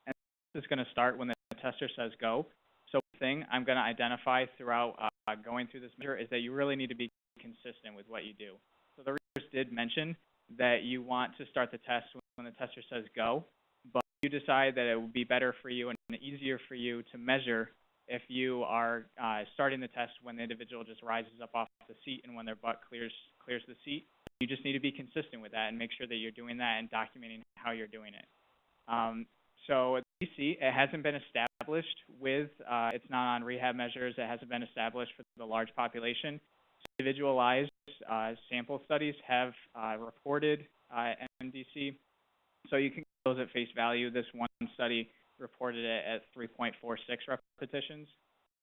And this is going to start when the tester says go. So one thing I'm going to identify throughout going through this measure is that you really need to be consistent with what you do. So the research did mention that you want to start the test when the tester says go, but you decide that it would be better for you and easier for you to measure if you are starting the test when the individual just rises up off the seat and when their butt clears the seat. You just need to be consistent with that and make sure that you're doing that and documenting how you're doing it. So you see, it hasn't been established with, it's not on rehab measures, it hasn't been established for the large population. Individualized sample studies have reported MDC, so you can get those at face value. This one study reported it at 3.46 repetitions.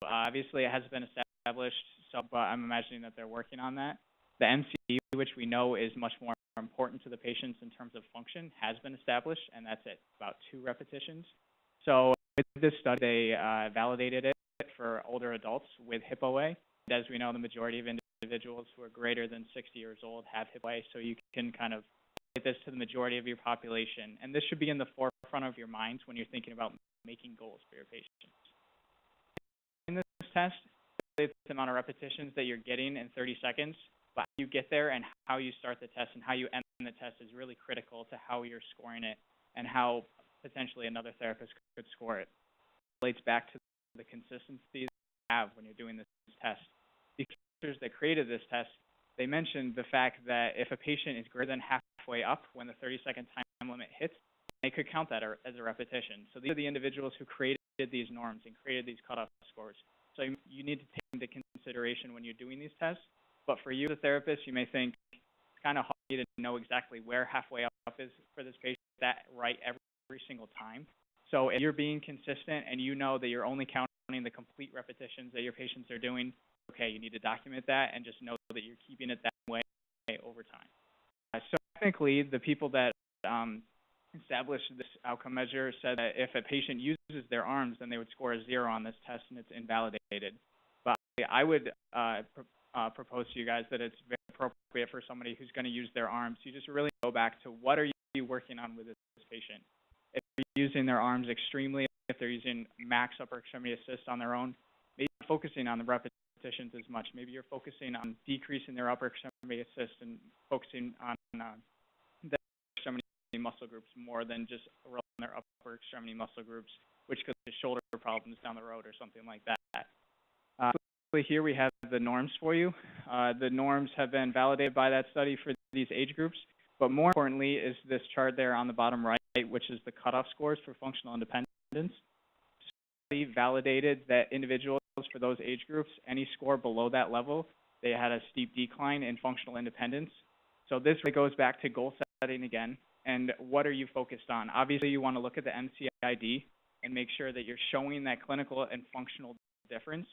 Obviously, it hasn't been established, so, but I'm imagining that they're working on that. The MCU, which we know is much more important to the patients in terms of function, has been established, and that's at about 2 repetitions. So with this study, they validated it for older adults with hip OA. As we know, the majority of individuals who are greater than 60 years old have hip OA, so you can kind of get this to the majority of your population. And this should be in the forefront of your minds when you're thinking about making goals for your patients. In this test, the amount of repetitions that you're getting in 30 seconds but how you get there and how you start the test and how you end the test is really critical to how you're scoring it and how potentially another therapist could score it. It relates back to the consistency you have when you're doing this test. The researchers that created this test, they mentioned the fact that if a patient is greater than halfway up when the 30-second time limit hits, they could count that as a repetition. So these are the individuals who created these norms and created these cutoff scores. So you need to take into consideration when you're doing these tests. But for you, the therapist, you may think it's kind of hard to know exactly where halfway up is for this patient, that right every single time. So if you're being consistent and you know that you're only counting the complete repetitions that your patients are doing, okay, you need to document that and just know that you're keeping it that way over time. So technically, the people that established this outcome measure said that if a patient uses their arms, then they would score a 0 on this test and it's invalidated. But I would propose to you guys that it's very appropriate for somebody who's going to use their arms. You just really go back to what are you working on with this patient. If they're using their arms extremely, if they're using max upper extremity assist on their own, maybe not focusing on the repetitions as much. Maybe you're focusing on decreasing their upper extremity assist and focusing on the extremity muscle groups more than just on their upper extremity muscle groups, which could be shoulder problems down the road or something like that. Here we have the norms for you. The norms have been validated by that study for these age groups, but more importantly is this chart there on the bottom right, which is the cutoff scores for functional independence. The study validated that individuals for those age groups, any score below that level, they had a steep decline in functional independence. So this really goes back to goal setting again. And what are you focused on? Obviously, you want to look at the MCID and make sure that you're showing that clinical and functional difference.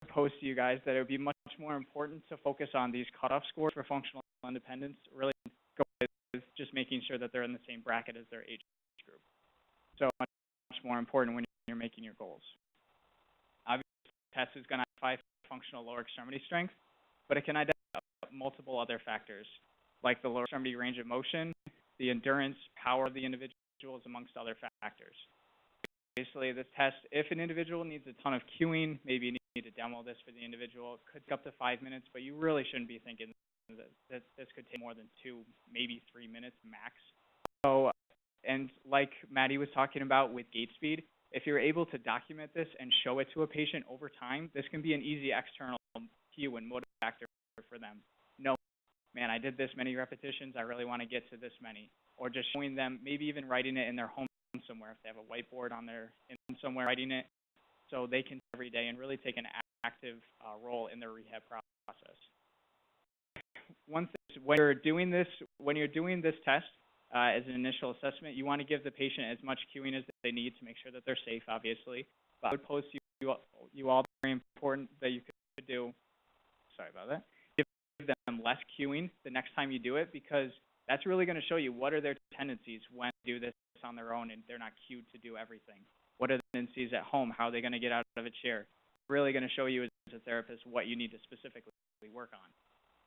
I propose to you guys that it would be much more important to focus on these cutoff scores for functional independence, really go with just making sure that they're in the same bracket as their age group. So much more important when you're making your goals. Obviously, the test is going to identify functional lower extremity strength, but it can identify multiple other factors, like the lower extremity range of motion, the endurance, power of the individuals, amongst other factors. Basically, this test, if an individual needs a ton of cueing, maybe you need to demo this for the individual. It could take up to 5 minutes, but you really shouldn't be thinking that this could take more than 2, maybe 3 minutes max. So, and like Maddie was talking about with gait speed, if you're able to document this and show it to a patient over time, this can be an easy external cue and motivator for them. No, man, I did this many repetitions, I really want to get to this many. Or just showing them, maybe even writing it in their home somewhere, if they have a whiteboard on their, somewhere writing it, so they can every day and really take an active role in their rehab process. One thing is when you're doing this test as an initial assessment, you want to give the patient as much cueing as they need to make sure that they're safe, obviously. But I would pose to you all very important that you could do, sorry about that, give them less cueing the next time you do it, because that's really going to show you what are their tendencies when they do this on their own and they're not cued to do everything. What are the tendencies at home? How are they going to get out of a chair? It's really going to show you as a therapist what you need to specifically work on.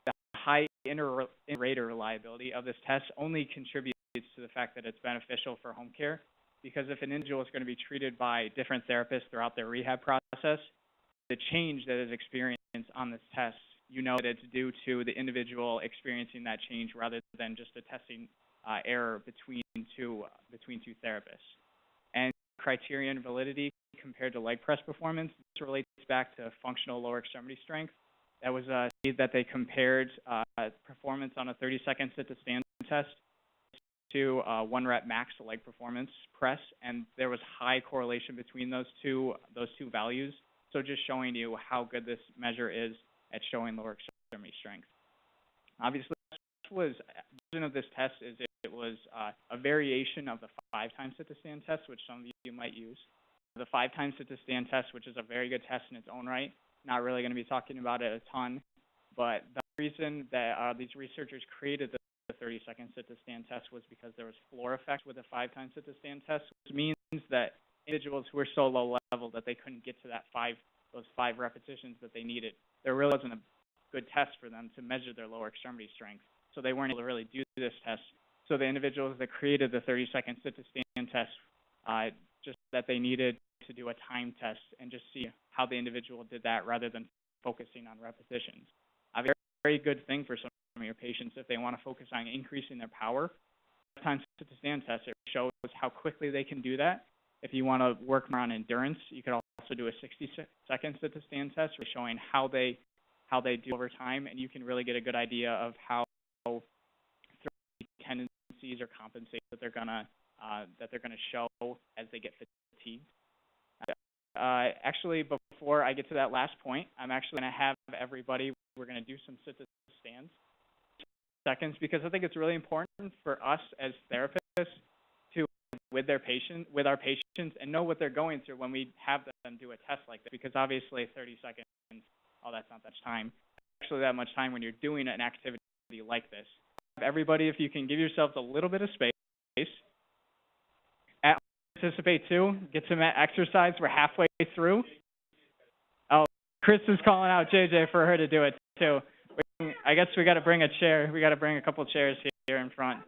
The high inter-rater reliability of this test only contributes to the fact that it's beneficial for home care, because if an individual is going to be treated by different therapists throughout their rehab process, the change that is experienced on this test, you know that it's due to the individual experiencing that change rather than just a testing error between two therapists. And criterion validity compared to leg press performance, this relates back to functional lower extremity strength. That was a study that they compared performance on a 30-second sit-to-stand test to 1 rep max leg performance press, and there was high correlation between those two values. So just showing you how good this measure is at showing lower extremity strength. Obviously, the version of this test is it was a variation of the 5-time sit-to-stand test, which some of you might use. The 5-time sit-to-stand test, which is a very good test in its own right. Not really going to be talking about it a ton, but the reason that these researchers created the 30-second sit-to-stand test was because there was floor effect with the 5-time sit-to-stand test, which means that individuals who were so low level that they couldn't get to those 5 repetitions that they needed, there really wasn't a good test for them to measure their lower extremity strength. So they weren't able to really do this test. So the individuals that created the 30-second sit-to-stand test, just that they needed to do a time test and just see how the individual did that rather than focusing on repetitions. Obviously, very good thing for some of your patients if they want to focus on increasing their power. Time sit-to-stand test, it shows how quickly they can do that. If you want to work more on endurance, you could also do a 60-second sit-to-stand test, showing how they do over time, and you can really get a good idea of how tendencies or compensate that they're gonna show as they get fatigued. Actually, before I get to that last point, I'm actually going to have everybody. We're going to do some sit-to-stands seconds because I think it's really important for us as therapists to with our patients and know what they're going through when we have them do a test like this, because obviously 30 seconds, that's not that much time. Actually, that much time when you're doing an activity like this. Everybody, if you can give yourselves a little bit of space. Participate too. Get some exercise. We're halfway through. Oh, Chris is calling out JJ for her to do it too. I guess we got to bring a chair. We got to bring a couple chairs here in front.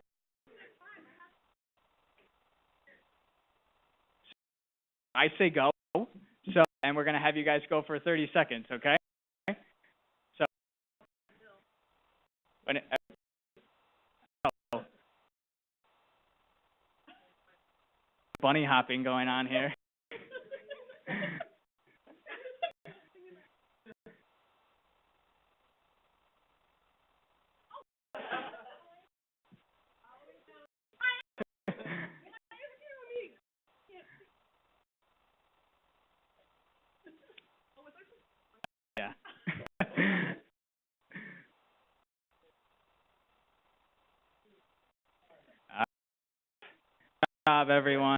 I say go. So, and we're gonna have you guys go for 30 seconds, okay? So, when bunny hopping going on here. Yeah. Good job, everyone.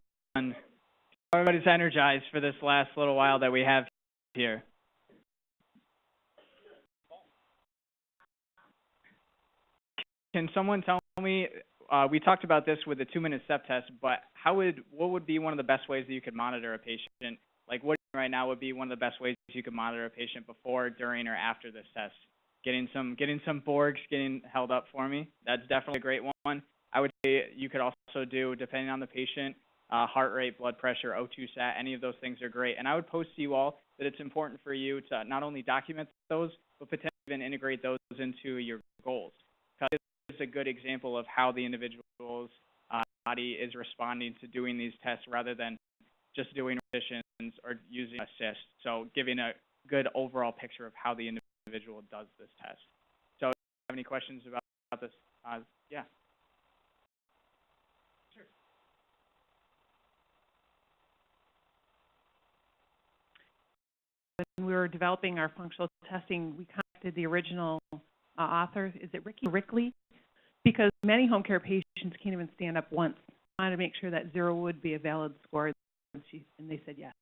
Everybody's energized for this last little while that we have here. Can someone tell me, we talked about this with the 2-minute step test, but what would be one of the best ways that you could monitor a patient? Like what right now would be one of the best ways you could monitor a patient before, during, or after this test? Getting some Borgs getting held up for me. That's definitely a great one. I would say you could also do, depending on the patient, heart rate, blood pressure, O2 sat, any of those things are great. And I would post to you all that it's important for you to not only document those, but potentially even integrate those into your goals. Because it's a good example of how the individual's body is responding to doing these tests rather than just doing repetitions or using assist. So giving a good overall picture of how the individual does this test. So, do you have any questions about this? Yeah. When we were developing our functional testing, we contacted the original author. Is it Rickley? Because many home care patients can't even stand up once. I wanted to make sure that 0 would be a valid score, and they said yes.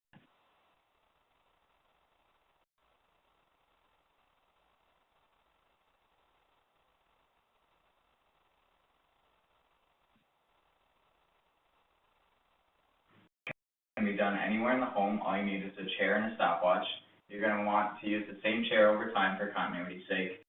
Can be done anywhere in the home. All you need is a chair and a stopwatch. You're going to want to use the same chair over time for continuity's sake.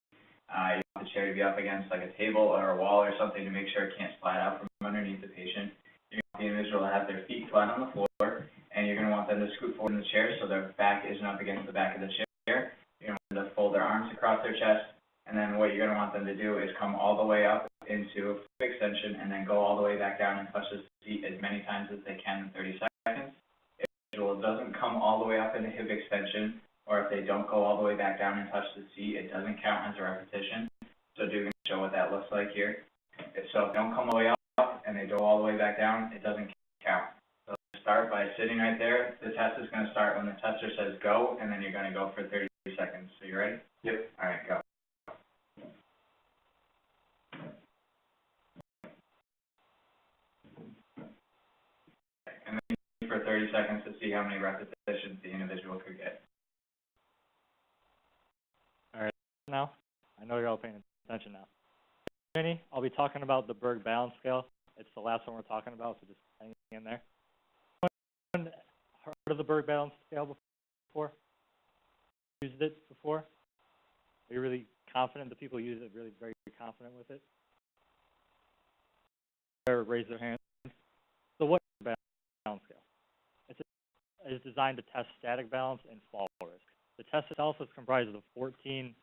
You want the chair to be up against like a table or a wall or something to make sure it can't slide out from underneath the patient. You want the individual to have their feet flat on the floor, and you're going to want them to scoot forward in the chair so their back isn't up against the back of the chair. You're going to want them to fold their arms across their chest, and then what you're going to want them to do is come all the way up into a hip extension and then go all the way back down and touch the seat as many times as they can in 30 seconds. If the individual doesn't come all the way up into hip extension, or if they don't go all the way back down and touch the seat, it doesn't count as a repetition. So do show what that looks like here. So if they don't come all the way up and they go all the way back down, it doesn't count. So start by sitting right there. The test is going to start when the tester says go, and then you're going to go for 30 seconds. So you ready? Yep. All right, go. And then for 30 seconds to see how many repetitions the individual could get. All right, now, I know you're all paying attention now. I'll be talking about the Berg balance scale. It's the last one we're talking about, so just hang in there. Anyone heard of the Berg balance scale before? Used it before? Are you really confident? The people who use it really very confident with it? Or raise their hand. So what is the balance scale? It's designed to test static balance and fall risk. The test itself is comprised of 14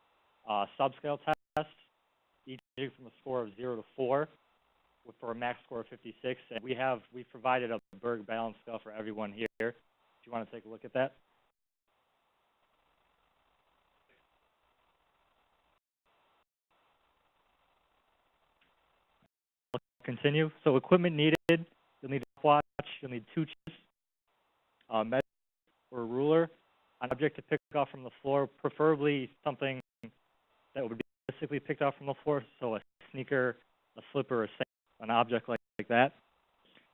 subscale tests. tests, each ranging from a score of 0 to 4, for a max score of 56. And we've provided a Berg balance scale for everyone here. If you want to take a look at that. Continue. So equipment needed, you'll need a watch, you'll need 2 chairs, a measure or a ruler, an object to pick off from the floor, preferably something that would be basically picked off from the floor, so a sneaker, a slipper, an object like that,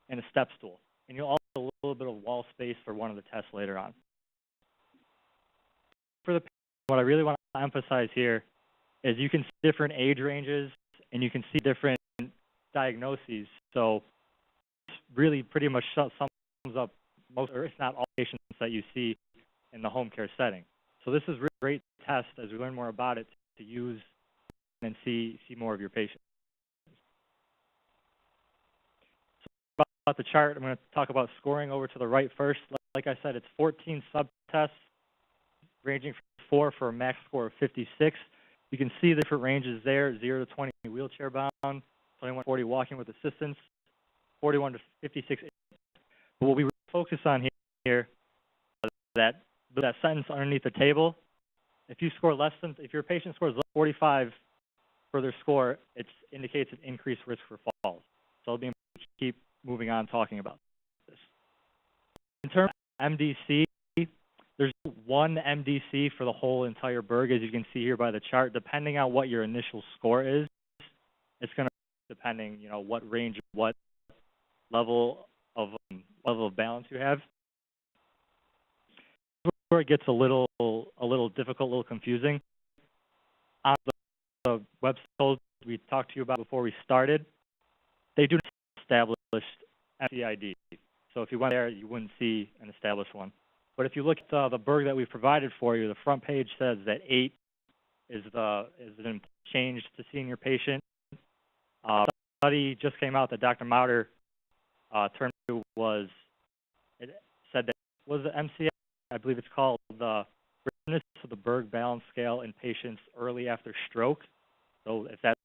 and a step stool. And you'll also have a little bit of wall space for one of the tests later on. For the what I really want to emphasize here is you can see different age ranges and you can see different diagnoses. So this really pretty much sums up most, or if not all, patients that you see in the home care setting. So this is a really great test as we learn more about it to use and see more of your patients. So about the chart, I'm going to talk about scoring over to the right first. Like I said, it's 14 subtests ranging from 4 for a max score of 56. You can see the different ranges there, 0 to 20 wheelchair bound, 21 to 40 walking with assistance, 41 to 56. But what we focus on here is that sentence underneath the table. If your patient scores less than 45 for their score, it indicates an increased risk for falls. So it'll be important to keep moving on talking about this. In terms of MDC, there's one MDC for the whole entire Berg, as you can see here by the chart. Depending on what your initial score is, it's going to depending, what range, what level of balance you have. Where it gets a little difficult, a little confusing. On the website we talked to you about before we started, they do not establish MCID. So if you went there, you wouldn't see an established one. But if you look at the Berg that we've provided for you, the front page says that 8 is an change to seeing your patient. A study just came out that Dr. Mauder turned to said that was the MCI, I believe it's called the richness of the Berg balance scale in patients early after stroke. So if that's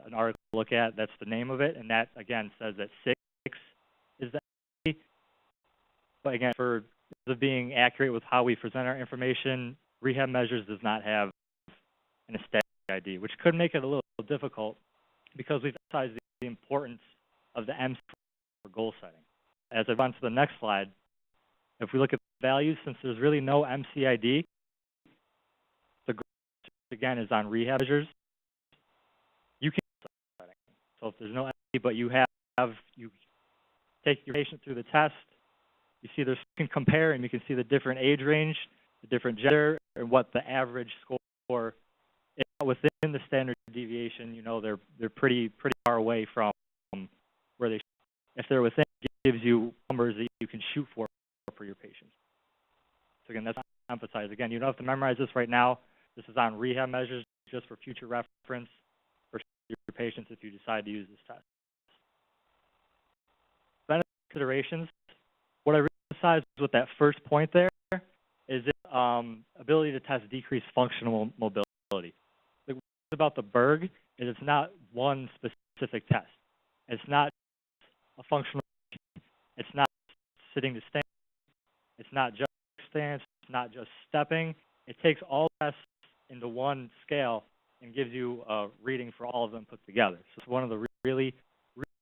an article to look at, that's the name of it, and that again says that 6 is the MCI. But again, for being accurate with how we present our information, Rehab Measures does not have an established ID, which could make it a little difficult because we've emphasized the importance of the M for goal setting. As I run to the next slide, if we look at the values, since there's really no MCID, the goal again is on Rehab Measures. You can setting. So if there's no MCID, but you take your patient through the test, you see you can compare and you can see the different age range, the different gender, and what the average score is within the standard deviation. They're pretty far away from where they should. If they're within, it gives you numbers that you can shoot for your patients. So again, that's emphasized. Again, you don't have to memorize this right now. This is on Rehab Measures just for future reference for your patients if you decide to use this test. Benefit considerations. What I really emphasize with that first point there is ability to test decreased functional mobility. The thing about the Berg is it's not one specific test. It's not a functional, it's not sitting to stand, it's not just stance, it's not just stepping. It takes all tests into one scale and gives you a reading for all of them put together. So it's one of the really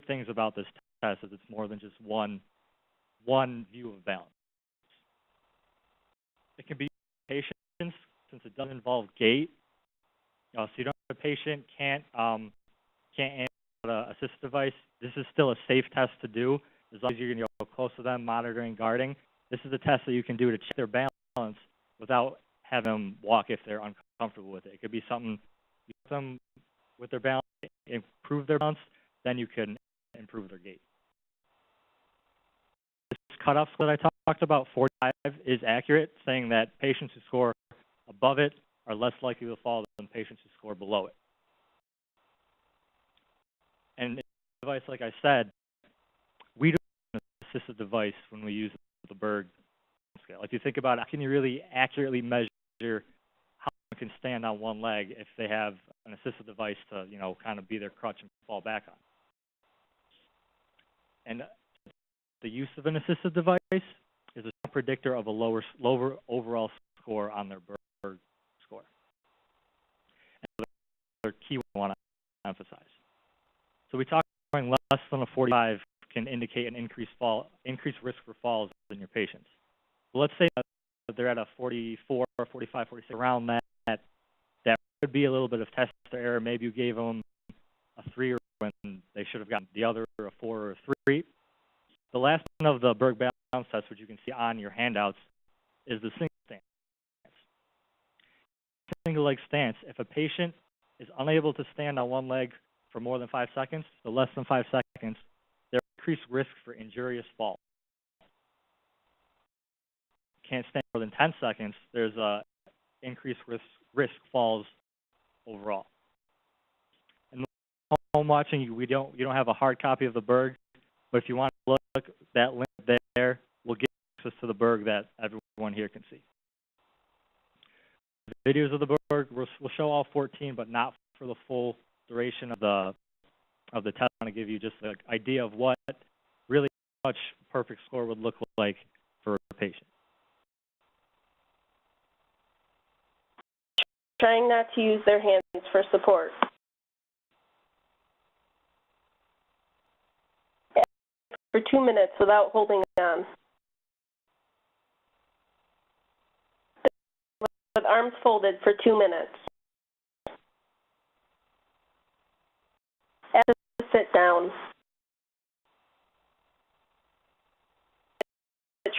things about this test is it's more than just one view of balance. It can be patients since it doesn't involve gait. So you don't have a patient can't handle an assistive device. This is still a safe test to do as long as you're going to go close to them, monitoring, guarding. This is a test that you can do to check their balance without having them walk if they're uncomfortable with it. It could be something you help them with their balance, improve their balance, then you can improve their gait. This cutoff that I talked about, 45, is accurate, saying that patients who score above it are less likely to fall than patients who score below it. And the device, like I said, we do an assistive device when we use the Berg scale. If you think about it, how can you really accurately measure how someone can stand on one leg if they have an assistive device to, kind of be their crutch and fall back on. And the use of an assistive device is a predictor of a lower overall score on their Berg score. And another key we want to emphasize. So we talked about less than a 45 can indicate an increased risk for falls in your patients. So let's say that they're at a 44, 45, 46, around that could be a little bit of test error. Maybe you gave them a 3 when they should have gotten the other, or a 4 or a 3. The last one of the Berg balance test, which you can see on your handouts, is the single stance. Single leg stance, if a patient is unable to stand on one leg for more than 5 seconds, so less than 5 seconds, there's increased risk for injurious fall. Can't stand more than 10 seconds, there's a increased risk falls overall. And home watching, you don't have a hard copy of the Berg, but if you want to look, that link there will give access to the Berg that everyone here can see. The videos of the Berg will show all 14, but not for the full duration of the test. I want to give you just an idea of what really much perfect score would look like for a patient. Trying not to use their hands for support. For 2 minutes without holding on. With arms folded for 2 minutes. Ask to sit down.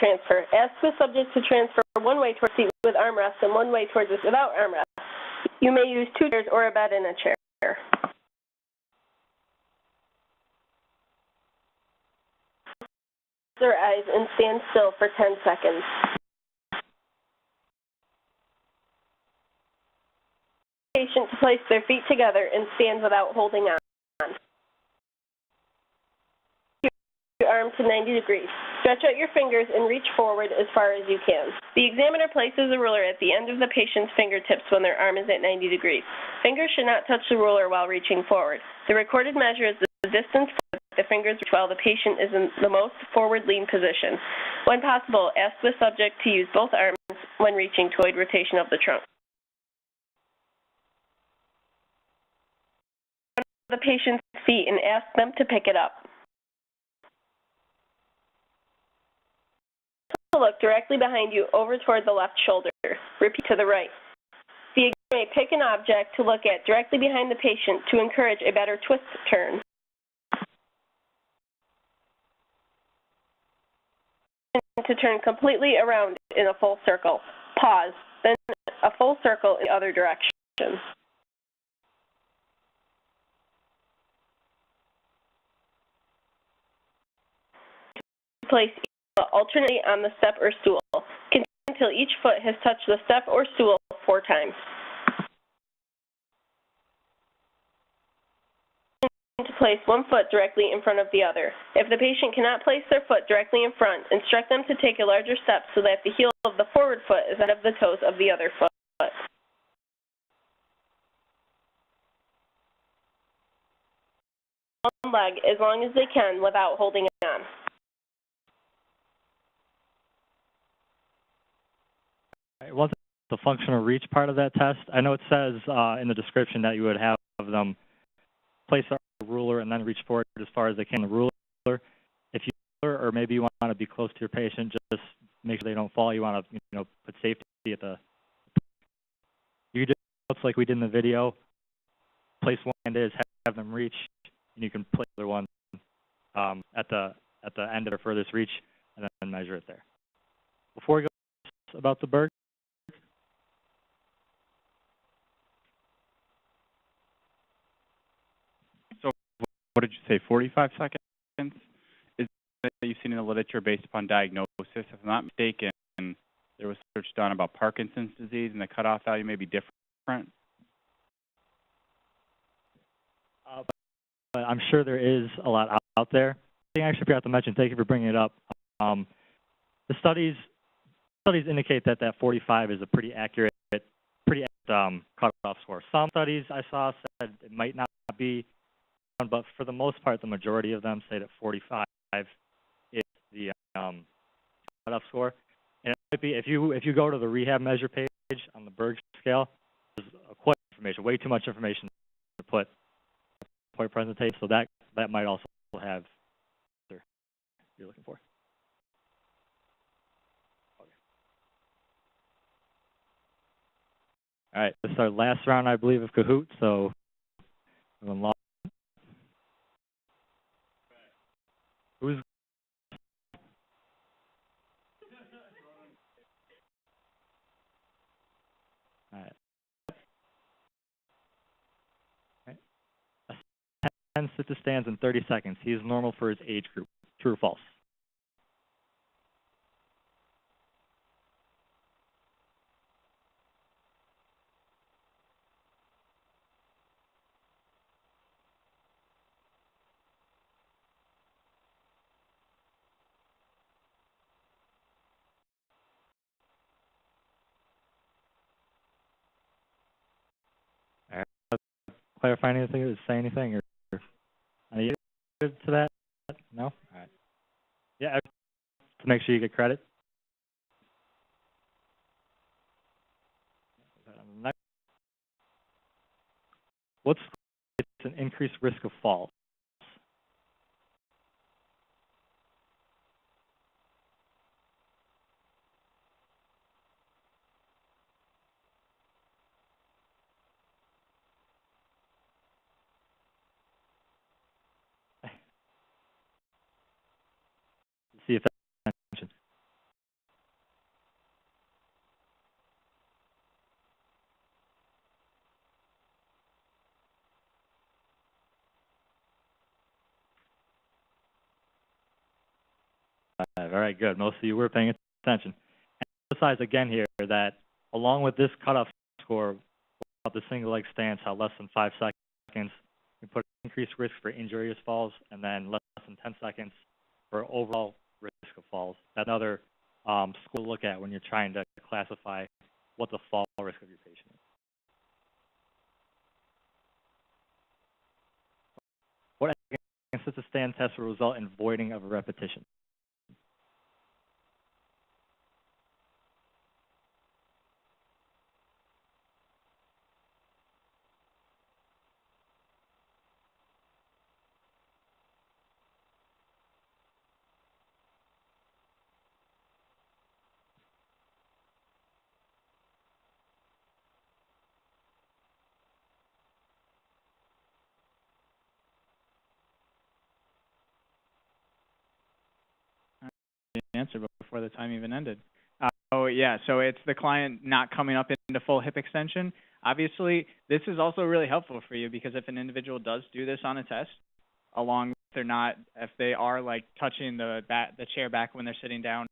Transfer. Ask the subject to transfer one way towards the seat with armrest and one way towards the seat without armrest. You may use 2 chairs or a bed and a chair. Close their eyes and stand still for 10 seconds. Patient to place their feet together and stand without holding on. Your arm to 90 degrees. Stretch out your fingers and reach forward as far as you can. The examiner places a ruler at the end of the patient's fingertips when their arm is at 90 degrees. Fingers should not touch the ruler while reaching forward. The recorded measure is the distance the fingers reach while the patient is in the most forward lean position. When possible, ask the subject to use both arms when reaching to avoid rotation of the trunk. The patient's feet and ask them to pick it up. Look directly behind you over toward the left shoulder. Repeat to the right. The examiner may pick an object to look at directly behind the patient to encourage a better twist turn. To turn completely around in a full circle. Pause, then a full circle in the other direction. Place alternately on the step or stool. Continue until each foot has touched the step or stool 4 times. To place one foot directly in front of the other. If the patient cannot place their foot directly in front, instruct them to take a larger step so that the heel of the forward foot is ahead of the toes of the other foot. One leg as long as they can without holding on. It wasn't the functional reach part of that test. I know it says in the description that you would have them place a ruler and then reach forward as far as they can. The ruler, if you or maybe you want to be close to your patient, just make sure they don't fall. You want to put safety at the. You just looks like we did in the video. Place one hand is, have them reach, and you can place the other one at the end of their furthest reach, and then measure it there. Before we go about the Berg. What did you say, 45 seconds? Is that you've seen in the literature based upon diagnosis? If I'm not mistaken, there was research done about Parkinson's disease, and the cutoff value may be different. But I'm sure there is a lot out there. I think I actually forgot to mention, thank you for bringing it up. The studies indicate that 45 is a pretty accurate pretty cutoff score. Some studies I saw said it might not be, but for the most part, the majority of them say that 45 is the cutoff score. And it might be if you go to the rehab measure page on the Berg scale, there's quite information, way too much information to put point presentation. So that might also have the answer you're looking for. All right, this is our last round, I believe, of Kahoot. So who's all right. 10 sit-to stands in 30 seconds. He is normal for his age group. True or false? All right. Clarify anything or say anything or any to that? No? All right. Yeah, to make sure you get credit. Next. What's an increased risk of falls? See if that's mentioned. All right, good. Most of you were paying attention. And emphasize again here that along with this cutoff score of the single leg stance, how less than 5 seconds, we put increased risk for injurious falls, and then less than 10 seconds for overall risk of falls. That's another score to look at when you're trying to classify what the fall risk of your patient is. What sit-to-stand test will result in voiding of a repetition? Answer before the time even ended. So it's the client not coming up into full hip extension. Obviously, this is also really helpful for you because if an individual does do this on a test, along with if they are like touching the chair back when they're sitting down,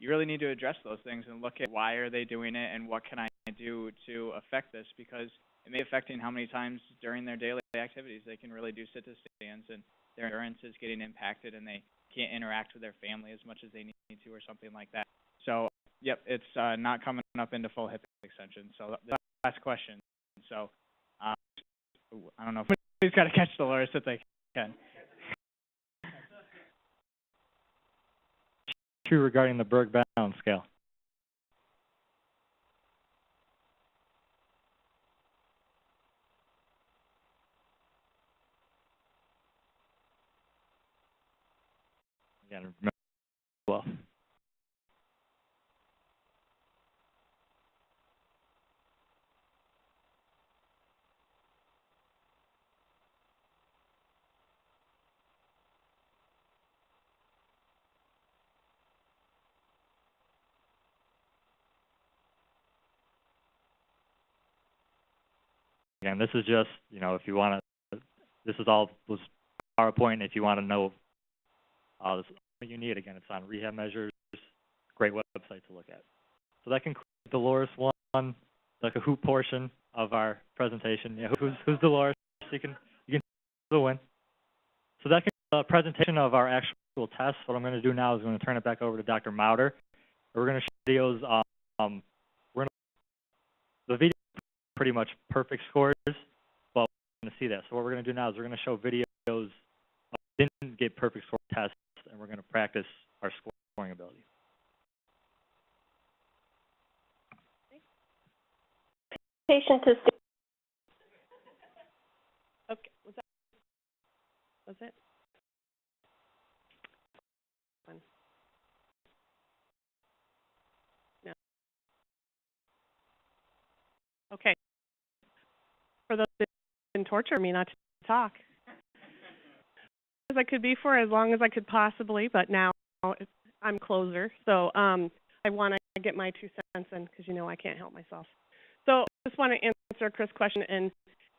you really need to address those things and look at why are they doing it and what can I do to affect this, because it may be affecting how many times during their daily activities they can really do sit-to-stands, and their endurance is getting impacted and they can't interact with their family as much as they need to or something like that. So, yep, it's not coming up into full hip extension. So the last question. So, I don't know if anybody's got to catch the lowest that they can. True regarding the Berg balance scale. Again, remember well. Again, this is just, if you want to, this is all was PowerPoint. If you want to know this is what you need, again, it's on Rehab Measures. Great website to look at. So that concludes Dolores 1, the Kahoot portion of our presentation. Yeah, who's Dolores? You can the win. So that concludes the presentation of our actual test. What I'm going to do now is I'm going to turn it back over to Dr. Mauder. We're going to show videos. The video pretty much perfect scores, but we're going to see that. So what we're going to do now is we're going to show videos of didn't get perfect score tests, and we're going to practice our scoring ability. Patient to stand. Okay, was it? No. Okay. For those that can torture me not to talk. As I could be for as long as I could possibly, but now I'm closer. So I want to get my 2 cents in because you know I can't help myself. So I just want to answer Chris' question, and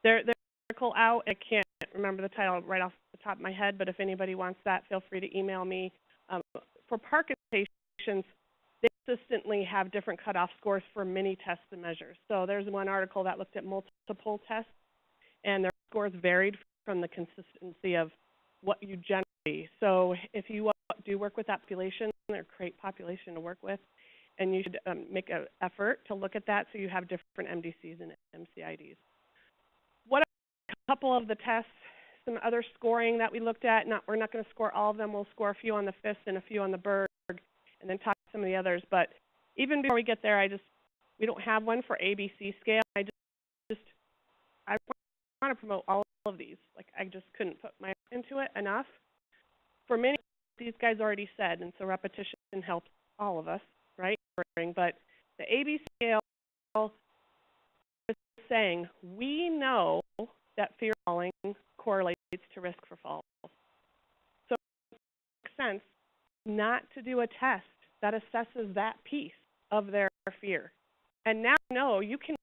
there's an article out. I can't remember the title right off the top of my head, but if anybody wants that, feel free to email me. For Parkinson's patients, they consistently have different cutoff scores for many tests and measures. So there's one article that looked at multiple tests, and their scores varied from the consistency of what you generate. So if you do work with that population, they're a great population to work with, and you should make an effort to look at that so you have different MDCs and MCIDs. What are a couple of the tests, some other scoring that we looked at? We're not going to score all of them. We'll score a few on the FIST and a few on the Berg, and then talk to some of the others. But even before we get there, we don't have one for ABC scale. I want to promote all of these. Like, I just couldn't put my into it enough. For many, these guys already said, and so repetition helps all of us, right? But the ABC scale is saying we know that fear of falling correlates to risk for falls. So it makes sense not to do a test that assesses that piece of their fear. And now you know you can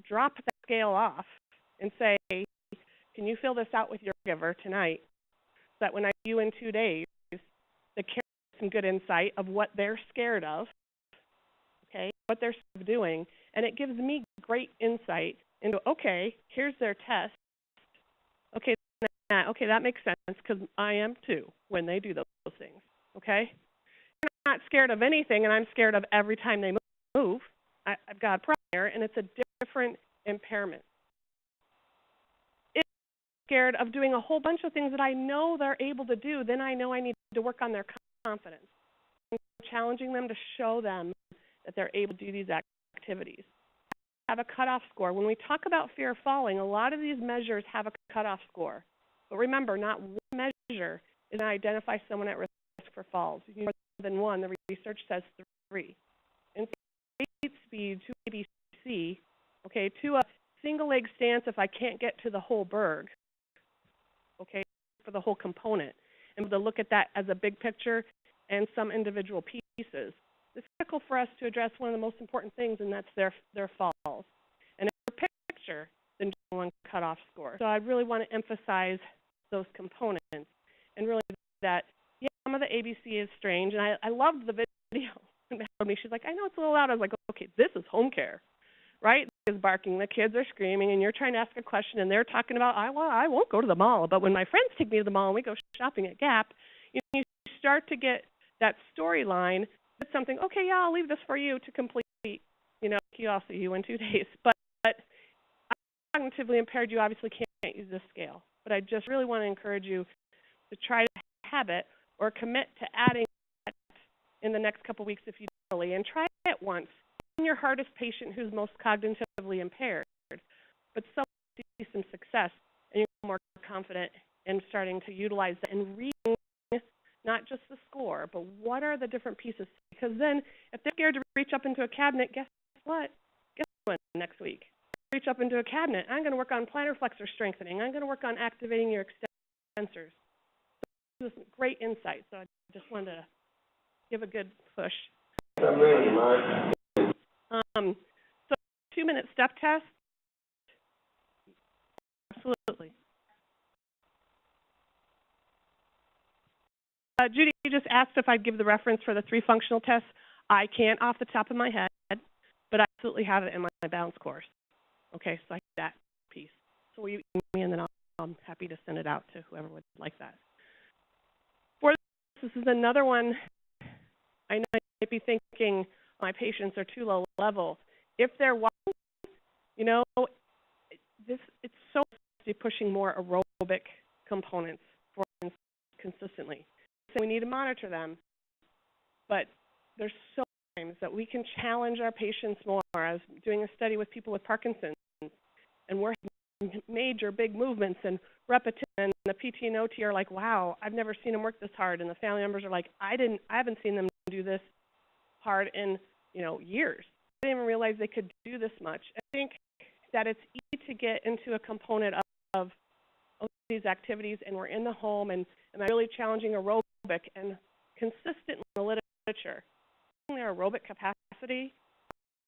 drop that scale off and say, can you fill this out with your giver tonight? So that when I see you in 2 days, the care gets some good insight of what they're scared of, okay, what they're doing, and it gives me great insight into, okay, here's their test. Okay, that makes sense because I am too when they do those things, okay? I'm not scared of anything, and I'm scared of every time they move. I've got a problem here, and it's a different impairment. If I'm scared of doing a whole bunch of things that I know they're able to do, then I know I need to work on their confidence. And challenging them to show them that they're able to do these activities. Have a cutoff score. When we talk about fear of falling, a lot of these measures have a cutoff score. But remember, not one measure is going to identify someone at risk for falls. You need more than one. The research says 3. And gait speed to ABC, okay, to a single leg stance if I can't get to the whole Berg, okay, for the whole component, and to look at that as a big picture and some individual pieces. It's critical for us to address one of the most important things, and that's their falls. And if it's a picture, then just one cutoff score. So I really want to emphasize those components and really that, yeah, some of the ABC is strange, and I loved the video. She's like, I know it's a little loud. I was like, okay, this is home care, right? The kids barking, the kids are screaming, and you're trying to ask a question, and they're talking about, I won't go to the mall, but when my friends take me to the mall and we go shopping at Gap, you start to get that storyline. It's something, okay, yeah, I'll leave this for you to complete, I'll see you in 2 days. But cognitively impaired, you obviously can't use this scale. But I just really want to encourage you to try to have it or commit to adding that in the next couple weeks if you do, and try it once. In your hardest patient who's most cognitively impaired, but so see some success, and you're more confident in starting to utilize that and reading not just the score, but what are the different pieces. Because then, if they're scared to reach up into a cabinet, guess what? Guess what next week? Reach up into a cabinet. I'm going to work on plantar flexor strengthening. I'm going to work on activating your extensors. So this is great insight. So I just wanted to give a good push. I'm ready, Mark. So 2-minute step test. Absolutely. Judy just asked if I'd give the reference for the 3 functional tests. I can't off the top of my head, but I absolutely have it in my balance course. Okay, so I have that piece. So will you email me, and then I'm happy to send it out to whoever would like that. For this is another one. I know I might be thinking my patients are too low level. If they're walking, it's so pushing more aerobic components for consistently. So we need to monitor them, but there's so many times that we can challenge our patients more. I was doing a study with people with Parkinson's, and we're having major big movements and repetition, and the PT and OT are like, wow, I've never seen them work this hard, and the family members are like, I haven't seen them do this hard in, years. I didn't even realize they could do this much. I think that it's easy to get into a component of these activities, and we're in the home, and I'm really challenging aerobic and consistent in the literature. Their aerobic capacity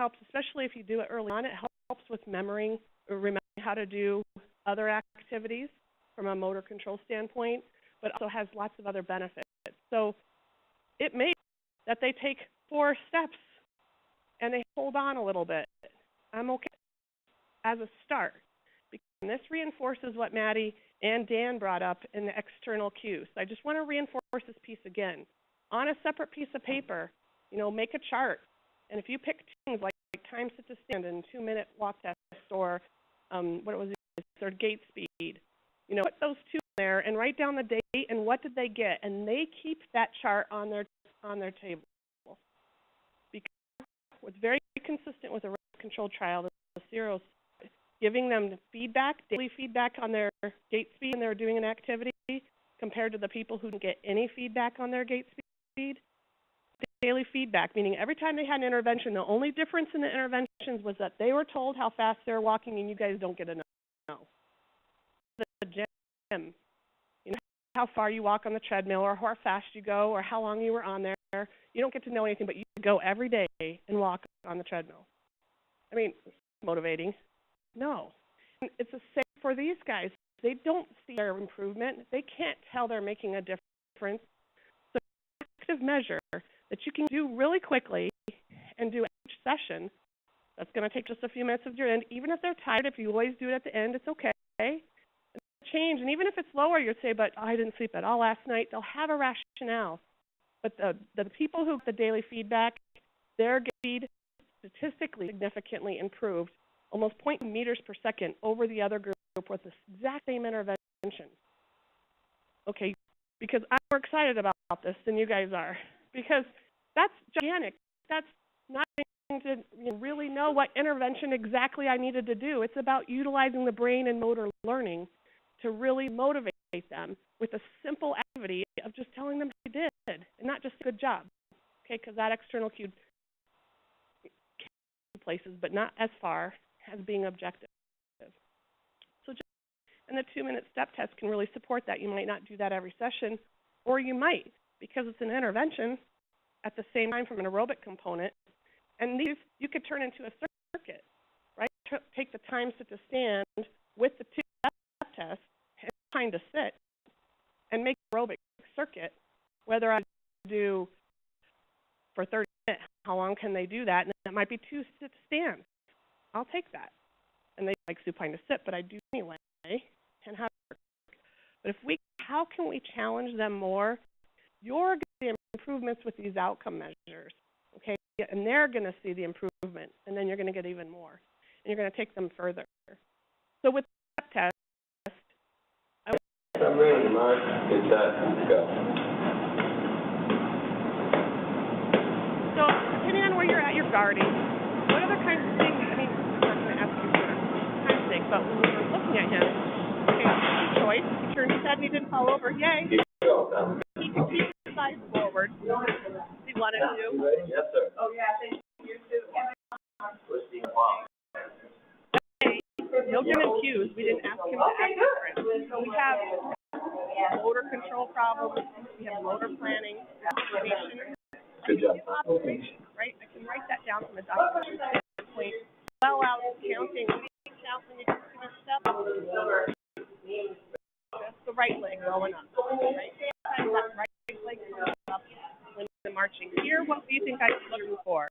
helps, especially if you do it early on. It helps with remembering how to do other activities from a motor control standpoint, but also has lots of other benefits. So it may be that they take 4 steps and they hold on a little bit. I'm okay as a start. And this reinforces what Maddie and Dan brought up in the external cues. I just want to reinforce this piece again. On a separate piece of paper, make a chart. And if you pick things like time sit to stand and 2-minute walk test or or gait speed, put those 2 in there and write down the date and what did they get. And they keep that chart on their table. Because what's very consistent with a control trial, the CEU, giving them feedback, daily feedback on their gait speed when they're doing an activity compared to the people who didn't get any feedback on their gait speed. Daily feedback, meaning every time they had an intervention, the only difference in the interventions was that they were told how fast they were walking and you guys don't get to know. The gym, how far you walk on the treadmill or how fast you go or how long you were on there. You don't get to know anything, but you go every day and walk on the treadmill. I mean, motivating. No. And it's the same for these guys. They don't see their improvement. They can't tell they're making a difference. So an active measure that you can do really quickly and do each session, that's going to take just a few minutes of your end. Even if they're tired, if you always do it at the end, it's okay. Change, and even if it's lower, you'd say, but I didn't sleep at all last night. They'll have a rationale. But the people who get the daily feedback, their gait speed statistically significantly improved, almost 0.2 meters per second over the other group with the exact same intervention. Okay, because I'm more excited about this than you guys are, because that's gigantic. That's not to really know what intervention exactly I needed to do. It's about utilizing the brain and motor learning to really motivate them with a simple activity of just telling them they did, and not just a good job. Okay, because that external cue places, but not as far as being objective. So just, and the 2-minute step test can really support that. You might not do that every session, or you might, because it's an intervention at the same time from an aerobic component. And these you could turn into a circuit, right? Take the time sit to stand with the 2 step test and time to sit and make an aerobic circuit, whether I do for 30 minutes, how long can they do that? And it might be 2 sit stands. I'll take that. And they like supine to sit, but I do anyway. And how but how can we challenge them more? You're going to see improvements with these outcome measures, okay? And they're going to see the improvement, and then you're going to get even more. And you're going to take them further. So with the test, I'm ready, Mark. Get set. Go. So depending on where you're at, you're guarding. What other kinds of things, I'm not going to ask you for time's sake, but when we were looking at him, okay, choice, he turned his head and he didn't fall over, yay. He could keep his eyes forward. Does he want to do? Ready? Yes, sir. Oh, yeah, thank you too. He'll give him cues. We didn't ask him to act different. So we have motor control problems, we have motor planning, application. Good job. Right? I can write that down from a documentation standpoint. Well out counting. What do you count when you do your step? That's the right leg going up. Right? That right leg going up when the marching. Here, what do you think I'm looking for?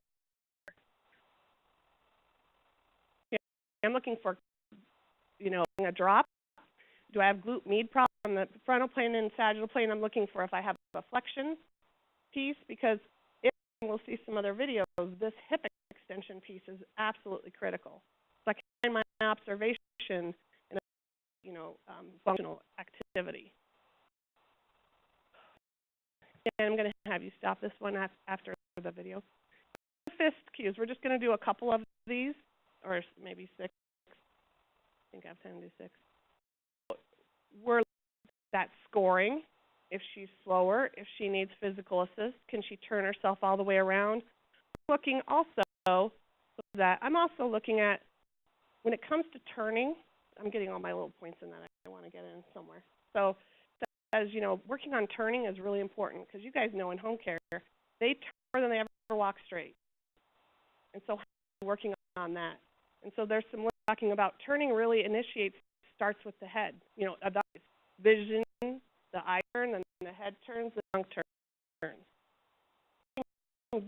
I'm looking for, a drop. Do I have glute med problem on the frontal plane and sagittal plane? I'm looking for if I have a flexion piece, because we'll see some other videos, this hip extension piece is absolutely critical. So I can find my observation in a, functional activity. And I'm going to have you stop this one after the video. Fist cues. We're just going to do a couple of these, or maybe 6. I think I have time to do 6. We're that scoring. If she's slower, if she needs physical assist, can she turn herself all the way around? Looking also that I'm also looking at when it comes to turning. I'm getting all my little points in that I want to get in somewhere. So, as you know, working on turning is really important because you guys know in home care they turn more than they ever walk straight, and so working on that. And so there's some talking about turning really starts with the head. About vision, the eye turn, and the head turns, the trunk turns.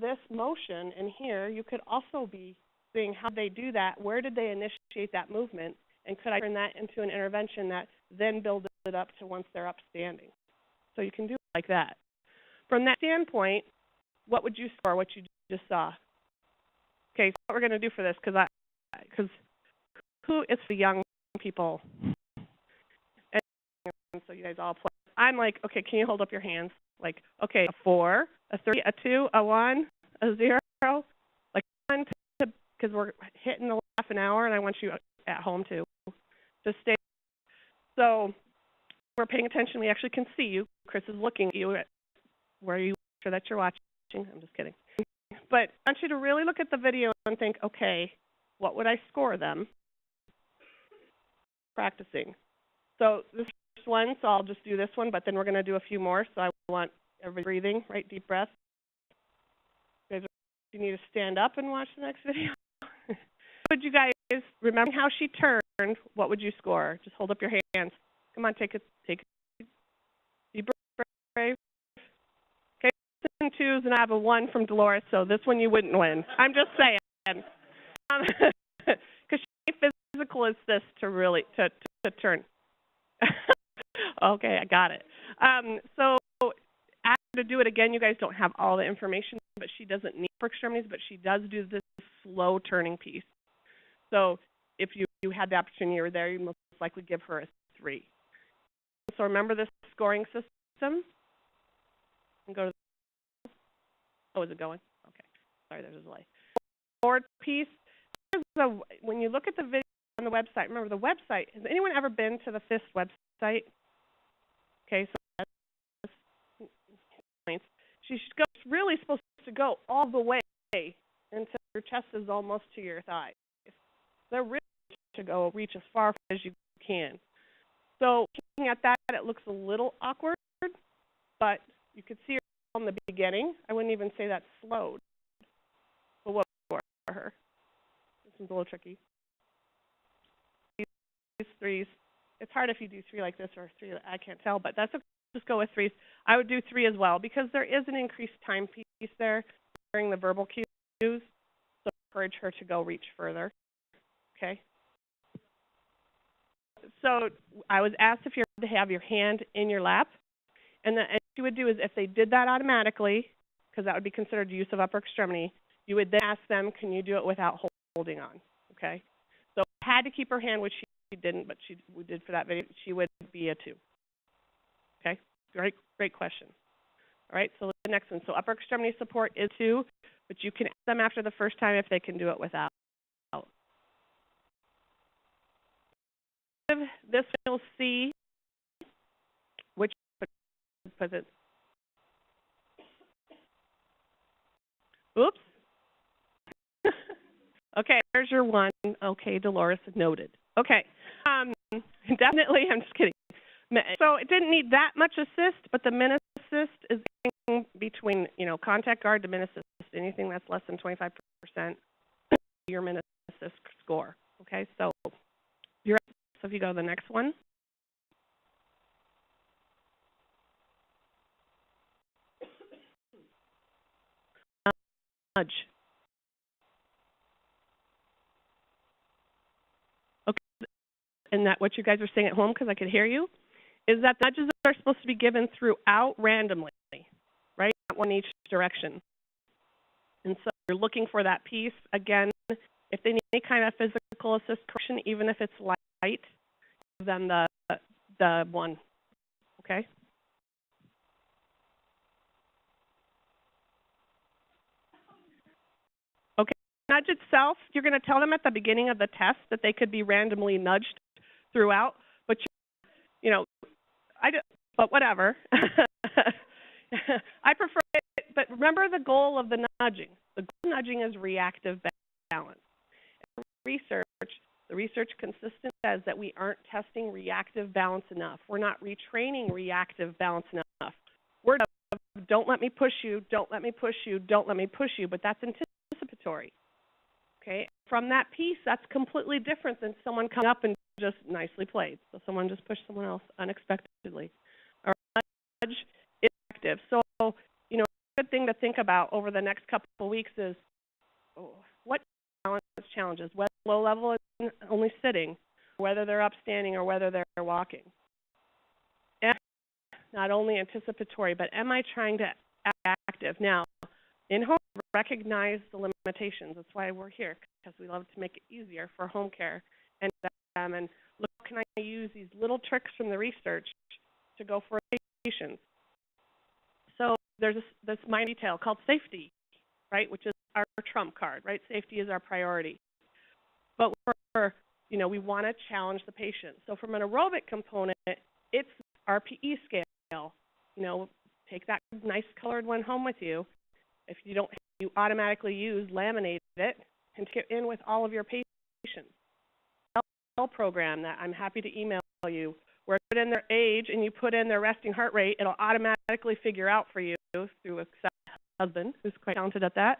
This motion in here, you could also be seeing how they do that. Where did they initiate that movement? And could I turn that into an intervention that then builds it up to once they're upstanding? So you can do it like that. From that standpoint, what would you score, what you just saw? Okay, so what we're going to do for this, because who is the young people? And so you guys all play. I'm like, okay, can you hold up your hands? Like, okay, a 4, a 3, a 2, a 1, a 0. Like, because we're hitting the half an hour, and I want you at home too to stay. So we're paying attention. We actually can see you. Chris is looking at you. Where you sure that you're watching? I'm just kidding. But I want you to really look at the video and think, okay, what would I score them? Practicing. So this one, so I'll just do this one, but then we're going to do a few more. So I want everybody breathing, right? Deep breath. You need to stand up and watch the next video. Would you guys remember how she turned? What would you score? Just hold up your hands. Come on, take a deep breath. Okay, 2s, and I have a 1 from Dolores, so this one you wouldn't win. I'm just saying. Because she physical assist to really to turn. Okay, I got it. So after to do it again, you guys don't have all the information, but she doesn't need upper extremities, but she does do this slow turning piece. So if you had the opportunity or there, you most likely give her a 3. So remember this scoring system? And go to is it going? Okay. Sorry, there's a delay. Forward piece. When you look at the video on the website, remember the website, has anyone ever been to the FIST website? Okay, so that's points. She's really supposed to go all the way until your chest is almost to your thighs. They're really to reach as far as you can. So looking at that, it looks a little awkward, but you could see her in the beginning. I wouldn't even say that's slowed. But what for her? This one's a little tricky. These 3s. It's hard if you do 3 like this or 3. I can't tell, but that's okay. Just go with 3s. I would do 3 as well because there is an increased time piece there during the verbal cues. So encourage her to go reach further. Okay. So I was asked if you're to have your hand in your lap, and what you would do is if they did that automatically, because that would be considered use of upper extremity, you would then ask them, can you do it without holding on? Okay. So had to keep her hand, which she didn't, but we did for that video. She would be a 2. Okay. Great question. All right. So the next one. So upper extremity support is 2, but you can ask them after the first time if they can do it without. This you'll see which put it. Oops. Okay, there's your 1. Okay, Dolores noted. Okay. Definitely, I'm just kidding. So it didn't need that much assist, but the min assist is between, contact guard to min assist. Anything that's less than 25%, your min assist score. Okay, so you're. So if you go to the next one. Nudge. Okay, and that what you guys are saying at home, because I could hear you, is that the nudges are supposed to be given throughout randomly, right? Not one in each direction. And so you're looking for that piece. Again, If they need any kind of physical assist correction, even if it's light, give them the one, okay? Okay, nudge itself, you're going to tell them at the beginning of the test that they could be randomly nudged throughout, but but whatever. I prefer it, but remember the goal of the nudging. The goal of nudging is reactive balance. The research consistently says that we aren't testing reactive balance enough. We're not retraining reactive balance enough. We're don't let me push you, don't let me push you, don't let me push you, but that's anticipatory. Okay? From that piece, that's completely different than someone coming up and just nicely played. So someone just pushed someone else unexpectedly. Our nudge is active. So, a good thing to think about over the next couple of weeks is what balance challenges, whether low level is only sitting, whether they're up standing, or whether they're walking. And not only anticipatory, but am I trying to act active? Now, in home, recognize the limitations. That's why we're here, because we love to make it easier for home care and look, can I use these little tricks from the research to go for patients? So there's this mind detail called safety, right, which is our trump card, right? Safety is our priority. But we want to challenge the patient. So from an aerobic component, it's RPE scale. Take that nice colored one home with you. If you don't, you automatically use laminate it and take it in with all of your patients. Program that I'm happy to email you, where you put in their age and you put in their resting heart rate, it'll automatically figure out for you through a husband who's quite talented at that.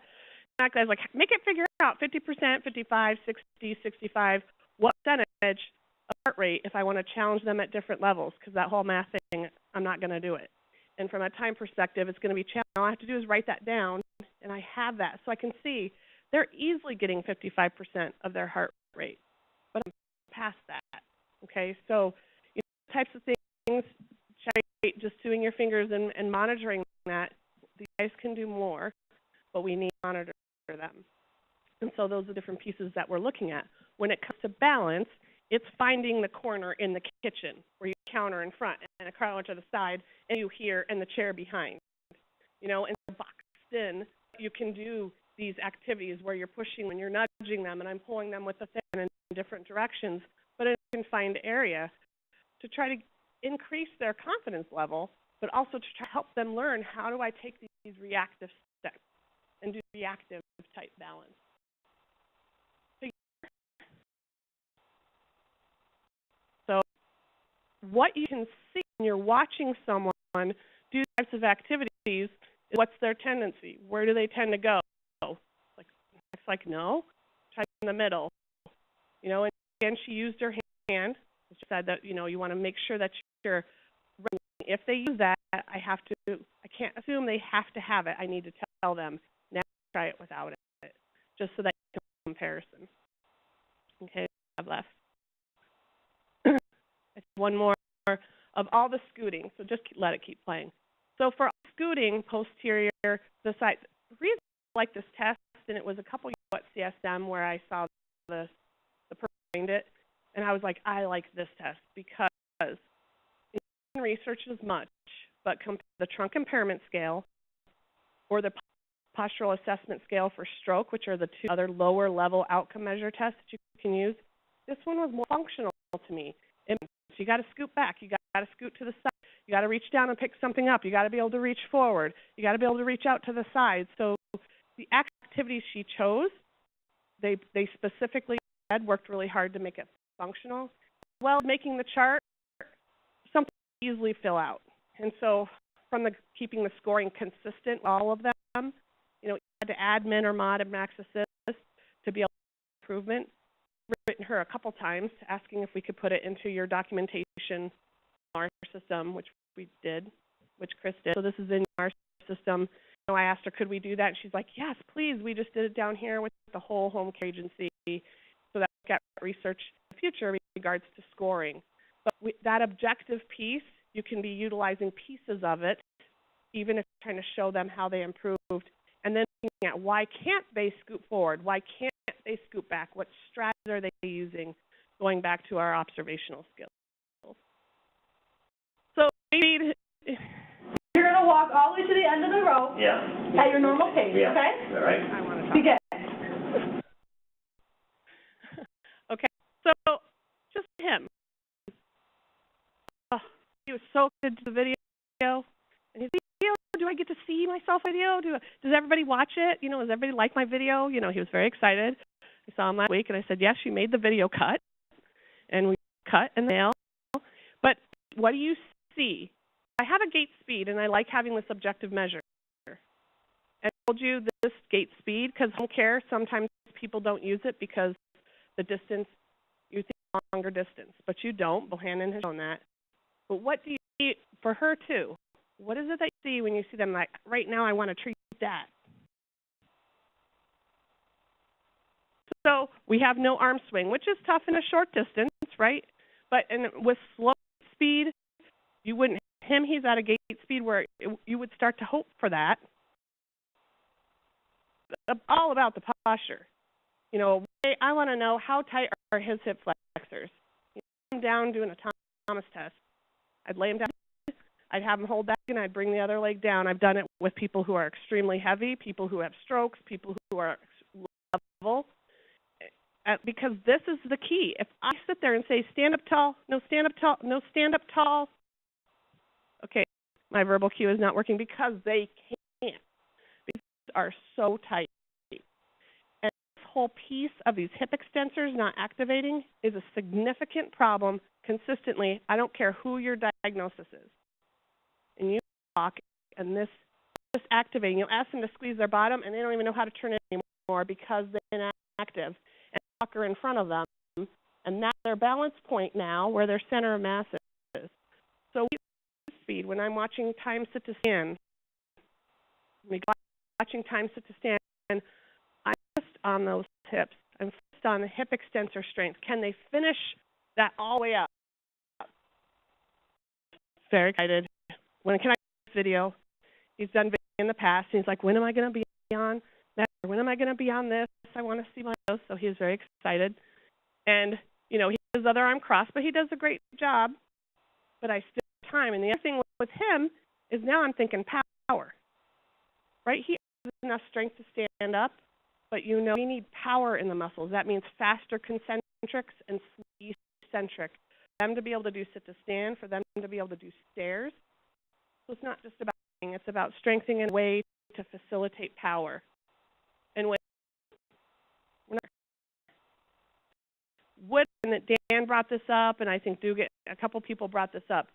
That guy's like, make it figure out 50%, 55, 60, 65, what percentage of heart rate if I want to challenge them at different levels, because that whole math thing, I'm not going to do it. And from a time perspective, it's going to be challenging. All I have to do is write that down, and I have that. So I can see they're easily getting 55% of their heart rate. But I'm past that, okay? So types of things, just doing your fingers and monitoring that, you guys can do more, but we need to monitor them. And so those are different pieces that we're looking at. When it comes to balance, it's finding the corner in the kitchen where you counter in front and a counter to the side and you here and the chair behind. And boxed in, you can do these activities where you're pushing and you're nudging them and I'm pulling them with the fan in different directions, but in a confined area to try to increase their confidence level, but also to try to help them learn how do I take these reactive steps and do reactive type balance. So what you can see when you're watching someone do types of activities is what's their tendency? Where do they tend to go? It's like no, try in the middle. And again, she used her hand. She said that, you want to make sure that you're running. If they use that, I can't assume they have to have it. I need to tell them, now try it without it, just so that you can comparison. Okay, I have left. One more of all the scooting, so just let it keep playing. So for scooting, posterior, the side, the reason I like this test, and it was a couple years ago at CSM where I saw the person behind it, and I was like, I like this test because in research as much, but the trunk impairment scale or the postural assessment scale for stroke, which are the two other lower level outcome measure tests that you can use, this one was more functional to me. You got to scoot back, you got to scoot to the side, you got to reach down and pick something up, you got to be able to reach forward, you got to be able to reach out to the side. So the activities she chose, they specifically worked really hard to make it functional. Well, making the chart something to easily fill out. And so from keeping the scoring consistent, all of them, you had to add min or mod and max assist to be able to improvement. Written her a couple times asking if we could put it into your documentation our system, which we did, which Chris did. So this is in our system. I asked her, could we do that? And she's like, yes, please. We just did it down here with the whole home care agency so that we got research in the future in regards to scoring. But that objective piece, you can be utilizing pieces of it, even if you're trying to show them how they improved. And then looking at why can't they scoot forward? Why can't they scoop back? What strategies are they using, going back to our observational skills? So maybe You're going to walk all the way to the end of the row. Yeah. At your normal pace, Yeah. okay? All right. I want to talk. Begin. Okay, so just him. Oh, he was so good to the video. And his video, do I get to see myself video? Does everybody watch it? You know, does everybody like my video? You know, he was very excited. I saw him last week and I said, yes, you made the video cut. And we cut and mail. But what do you see? I have a gait speed and I like having this objective measure. I told you this gait speed because home care, sometimes people don't use it because the distance, you think longer distance, but you don't. Bohannon has shown that. But what do you see for her too? What is it that you see when you see them like, right now I want to treat that? So we have no arm swing, which is tough in a short distance, right? But with slow speed, you wouldn't, he's at a gait speed where you would start to hope for that. All about the posture. You know, I want to know how tight are his hip flexors. You know, I'm down doing a Thomas test. I'd lay him down. I'd have him hold back, and I'd bring the other leg down. I've done it with people who are extremely heavy, people who have strokes, people who are level. Because this is the key. If I sit there and say, stand up tall, no stand up tall, no stand up tall, okay, my verbal cue is not working because they can't. These are so tight. And this whole piece of these hip extensors not activating is a significant problem consistently. I don't care who your diagnosis is. And you walk, and this activating. You'll ask them to squeeze their bottom, and they don't even know how to turn it anymore because they're inactive. And walker in front of them, and that's their balance point now, where their center of mass is. So speed, when I'm watching time sit to stand, watching time sit to stand, I'm focused on those hips. I'm focused on the hip extensor strength. Can they finish that all the way up? Very excited. When can I do this video? He's done video in the past. And he's like, when am I going to be on that? When am I going to be on this? I want to see my nose. So he was very excited. And, you know, he has his other arm crossed, but he does a great job. But I still have time. And the other thing with him is now I'm thinking power. Right here, there's enough strength to stand up, but you know we need power in the muscles. That means faster concentrics and eccentric. For them to be able to do sit to stand, for them to be able to do stairs. So it's not just about it's about strengthening in a way to facilitate power. And with and that Dan brought this up, and I think a couple people brought this up.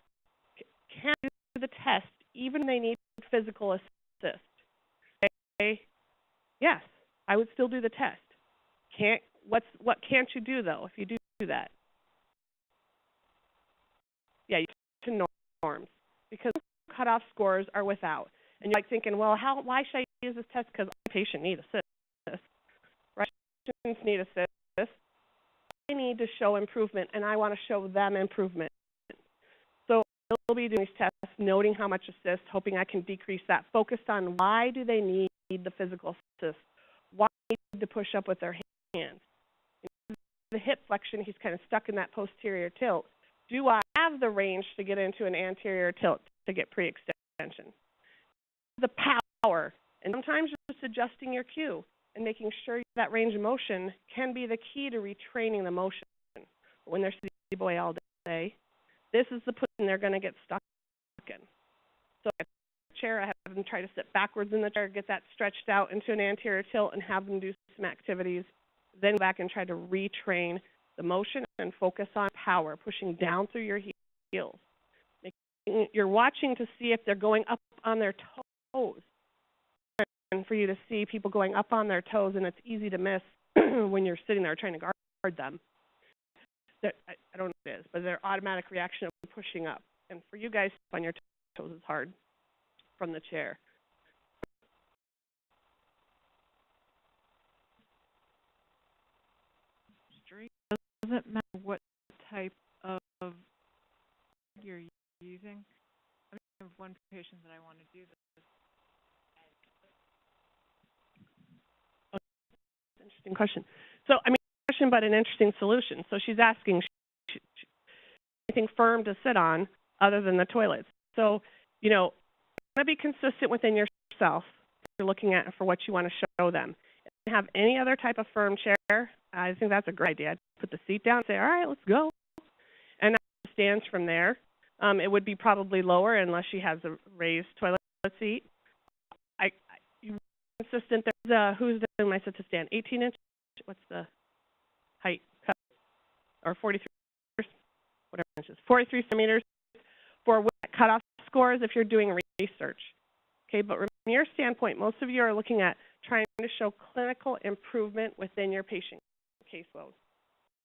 Can do the test even when they need physical assist? Okay. Yes, I would still do the test. What can't you do though if you do that? Yeah, you to norms because cutoff scores are without. And you're like thinking, well, why should I use this test? Because my patient needs assist. Right? Patients need assist. I need to show improvement, and I want to show them improvement. So we'll be doing these tests, noting how much assist, hoping I can decrease that. Focused on why do they need the physical assist? Why do they need to push up with their hands? The hip flexion, he's kind of stuck in that posterior tilt. Do I have the range to get into an anterior tilt to get pre-extension? The power, and sometimes just adjusting your cue and making sure that range of motion can be the key to retraining the motion. When they're city boy all day, this is the position they're going to get stuck in. So in the chair, I have them try to sit backwards in the chair, get that stretched out into an anterior tilt, and have them do some activities. Then go back and try to retrain the motion and focus on power, pushing down through your heels. You're watching to see if they're going up on their toes. And for you to see people going up on their toes, and it's easy to miss when you're sitting there trying to guard them. I don't know what it is, but their automatic reaction of pushing up. And for you guys on your toes is hard from the chair. Straight doesn't matter what type of you're using. I have one patient that I want to do this. Interesting question. So, I mean, question, but an interesting solution. So she's asking, anything firm to sit on other than the toilets. So, you know, want to be consistent within yourself. You're looking at for what you want to show them. If you have any other type of firm chair, I think that's a great idea. Put the seat down, say, all right, let's go, and stands from there. It would be probably lower unless she has a raised toilet seat. You consistent. There's who's doing my sit to stand? 18 inch. What's the height cut? Or 43, whatever inches. 43 centimeters for cutoff scores if you're doing research. Okay, but from your standpoint, most of you are looking at trying to show clinical improvement within your patient caseload.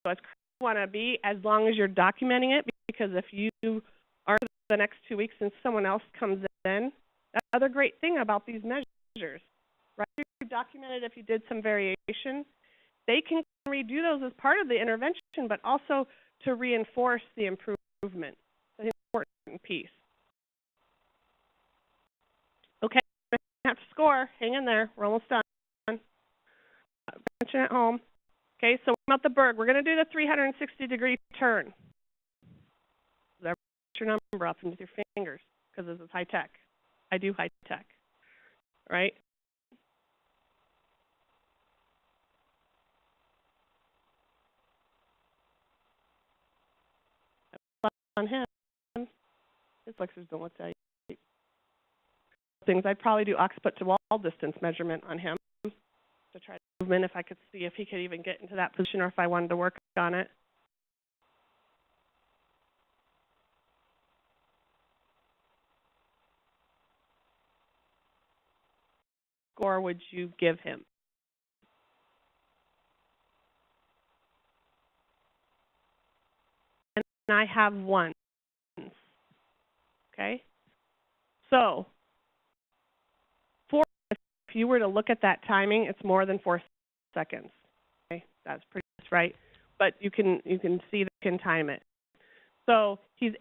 So as you want to be, as long as you're documenting it, because if you are the next 2 weeks and someone else comes in, that's the other great thing about these measures, right? You documented if you did some variation. They can redo those as part of the intervention, but also to reinforce the improvement. That's an important piece. Okay, we have to score. Hang in there. We're almost done. Attention at home. Okay, so about the Berg, we're going to do the 360-degree turn. Put your number up with your fingers because this is high tech. I do high tech, right? On him, his flexors don't look that easy. Things I'd probably do occiput to wall distance measurement on him to try to movement if I could see if he could even get into that position or if I wanted to work on it. Score would you give him? And I have ones. Okay? So, if you were to look at that timing, it's more than 4 seconds. Okay? That's pretty right. But you can see that you can time it. So he's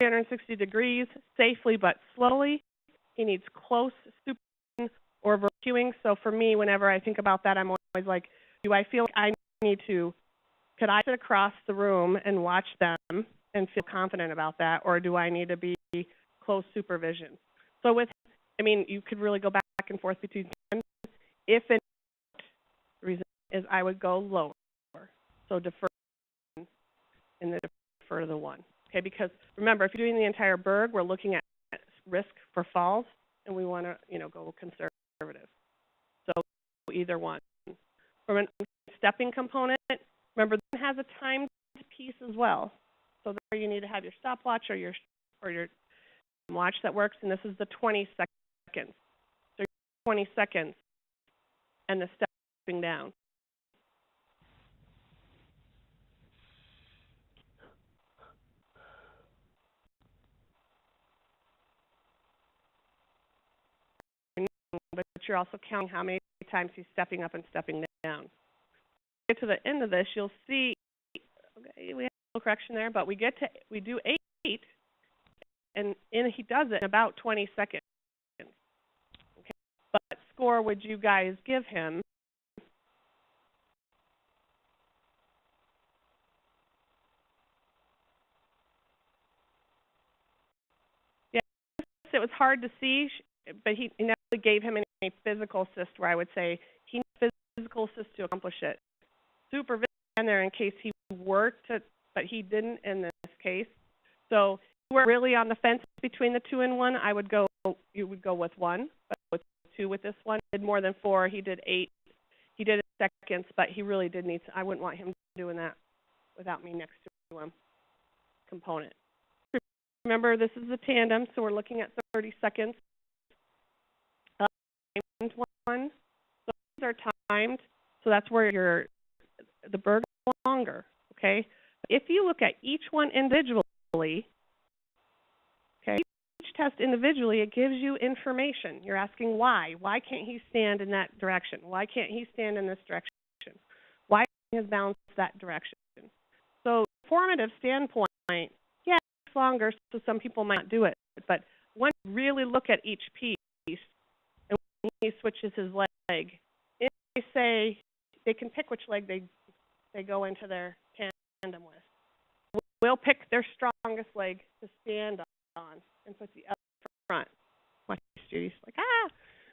360 degrees safely but slowly. He needs close supine or vacuuming. So for me, whenever I think about that, I'm always like, do I feel like I need to, could I sit across the room and watch them and feel confident about that, or do I need to be close supervision? So with, I mean, you could really go back and forth between them. If in reason is I would go lower. So defer in the defer to the one. Okay, because remember, if you're doing the entire Berg, we're looking at risk for falls, and we want to, go conservative. So either one. From a stepping component, remember that has a timed piece as well. So there you need to have your stopwatch or your watch that works, and this is the 20 seconds. So 20 seconds, and the stepping down. But you're also counting how many times he's stepping up and stepping down. Get to the end of this, you'll see. Okay, we have a little correction there, but we do 8, and he does it in about 20 seconds. Okay, but what score would you guys give him? Yeah, it was hard to see, but he never gave him any physical assist where I would say he needs physical assist to accomplish it. Supervision there in case he were to, but he didn't in this case. So if you were really on the fence between the 2 and 1, you would go with 1, but with 2 with this one. He did more than 4, he did 8. He did it in seconds, but he really did need to, I wouldn't want him doing that without me next to him. Component. Remember, this is a tandem, so we're looking at 30 seconds. One. So these are timed, so that's where the Berg is longer, okay? If you look at each one individually, okay, each test individually, it gives you information. You're asking why. Why can't he stand in that direction? Why can't he stand in this direction? Why can't he balance that direction? So, formative standpoint, yeah, it's longer, so some people might not do it. But once you really look at each piece, and when he switches his leg, if they say they can pick which leg they they go into their tandem with. We'll pick their strongest leg to stand on and put the other front. Watch Judy's like,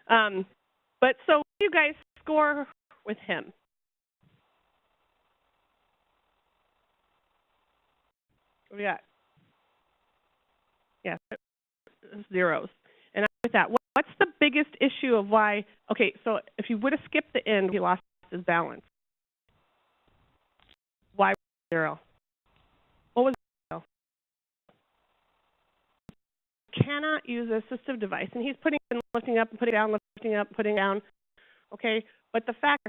ah! But so you guys score with him. What do we got? Yeah, zeros. And with that, what's the biggest issue of why? Okay, so if you would have skipped the end, he lost his balance. Why 0? What was 0? Cannot use an assistive device, and he's lifting up and putting down, lifting up, putting down. Okay, but the fact,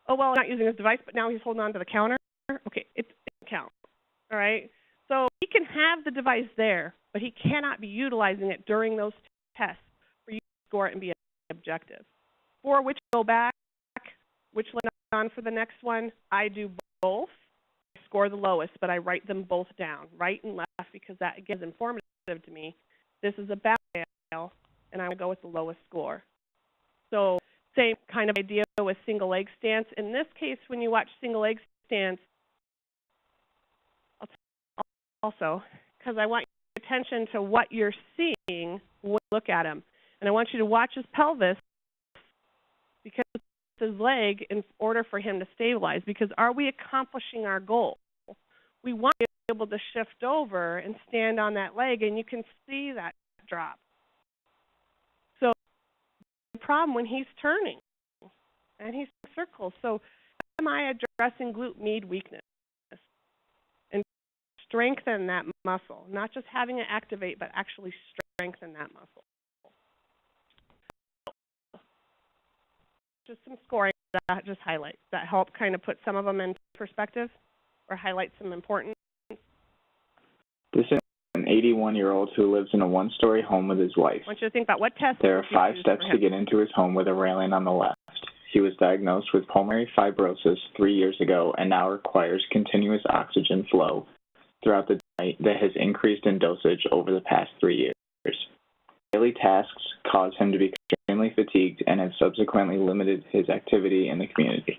oh well, not using his device, but now he's holding on to the counter. Okay, it counts. All right. So he can have the device there, but he cannot be utilizing it during those tests for you to score it and be objective. For which go back, which on for the next one, I do both. I score the lowest, but I write them both down, right and left, because that again is informative to me. This is a balance scale, and I'm going to go with the lowest score. So same kind of idea with single leg stance. In this case, when you watch single leg stance, also, because I want you to pay attention to what you're seeing when you look at him. And I want you to watch his pelvis, because it's his leg, in order for him to stabilize. Because are we accomplishing our goal? We want to be able to shift over and stand on that leg, and you can see that drop. So the problem when he's turning, and he's in circles. So am I addressing glute med weakness? Strengthen that muscle, not just having it activate, but actually strengthen that muscle. Just some scoring that just highlights that help kind of put some of them in perspective, or highlight some important. This is an 81-year-old who lives in a one-story home with his wife. I want you to think about what tests. There are 5 steps to get into his home with a railing on the left. He was diagnosed with pulmonary fibrosis 3 years ago and now requires continuous oxygen flow throughout the day that has increased in dosage over the past 3 years. Daily tasks cause him to be extremely fatigued and have subsequently limited his activity in the community.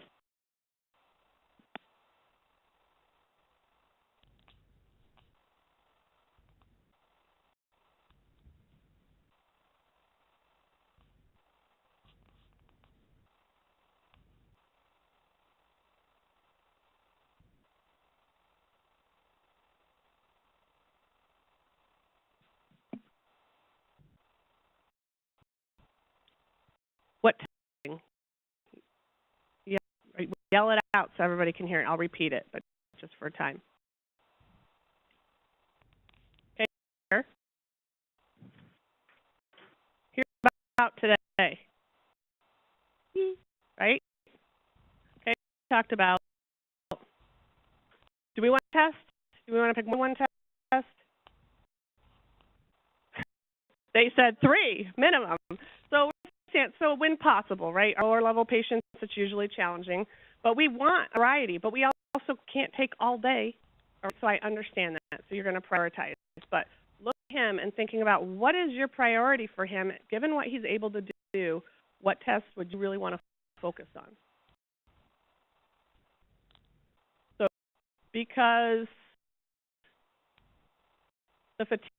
What testing? Yeah, yell it out so everybody can hear it. I'll repeat it, but just for time. Okay, here's about today. Right? Okay, talked about. Do we want to test? Do we want to pick one test? They said 3 minimum. So when possible, right? Our lower level patients, it's usually challenging, but we want variety, but we also can't take all day. So I understand that. So you're going to prioritize. But look at him and thinking about what is your priority for him, given what he's able to do, what tests would you really want to focus on? So because the fatigue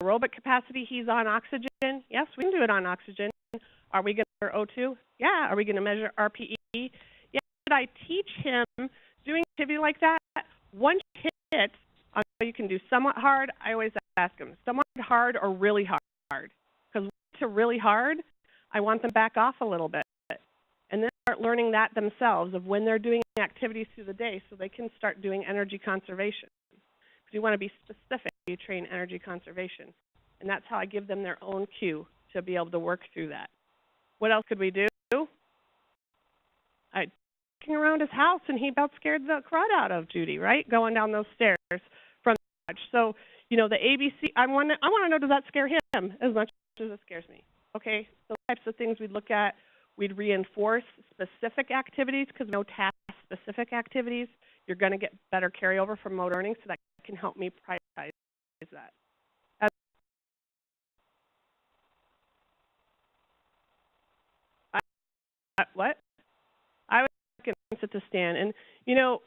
aerobic capacity, he's on oxygen. Yes, we can do it on oxygen. Are we going to measure O2? Yeah. Are we going to measure RPE? Yeah. Should I teach him doing activity like that? Once you hit on how you can do somewhat hard, I always ask him, somewhat hard or really hard? Because to really hard, I want them to back off a little bit. And then start learning that themselves of when they're doing activities through the day so they can start doing energy conservation. Because you want to be specific. You train energy conservation. And that's how I give them their own cue to be able to work through that. What else could we do? I walking around his house, and he about scared the crud out of Judy, right? Going down those stairs from the garage. So, you know, the ABC, I want to know, does that scare him as much as it scares me? Okay, those types of things we'd look at. We'd reinforce specific activities, because no task-specific activities, you're going to get better carryover from motor learning, so that can help me prioritize that. What? I would sit to stand. And, you know,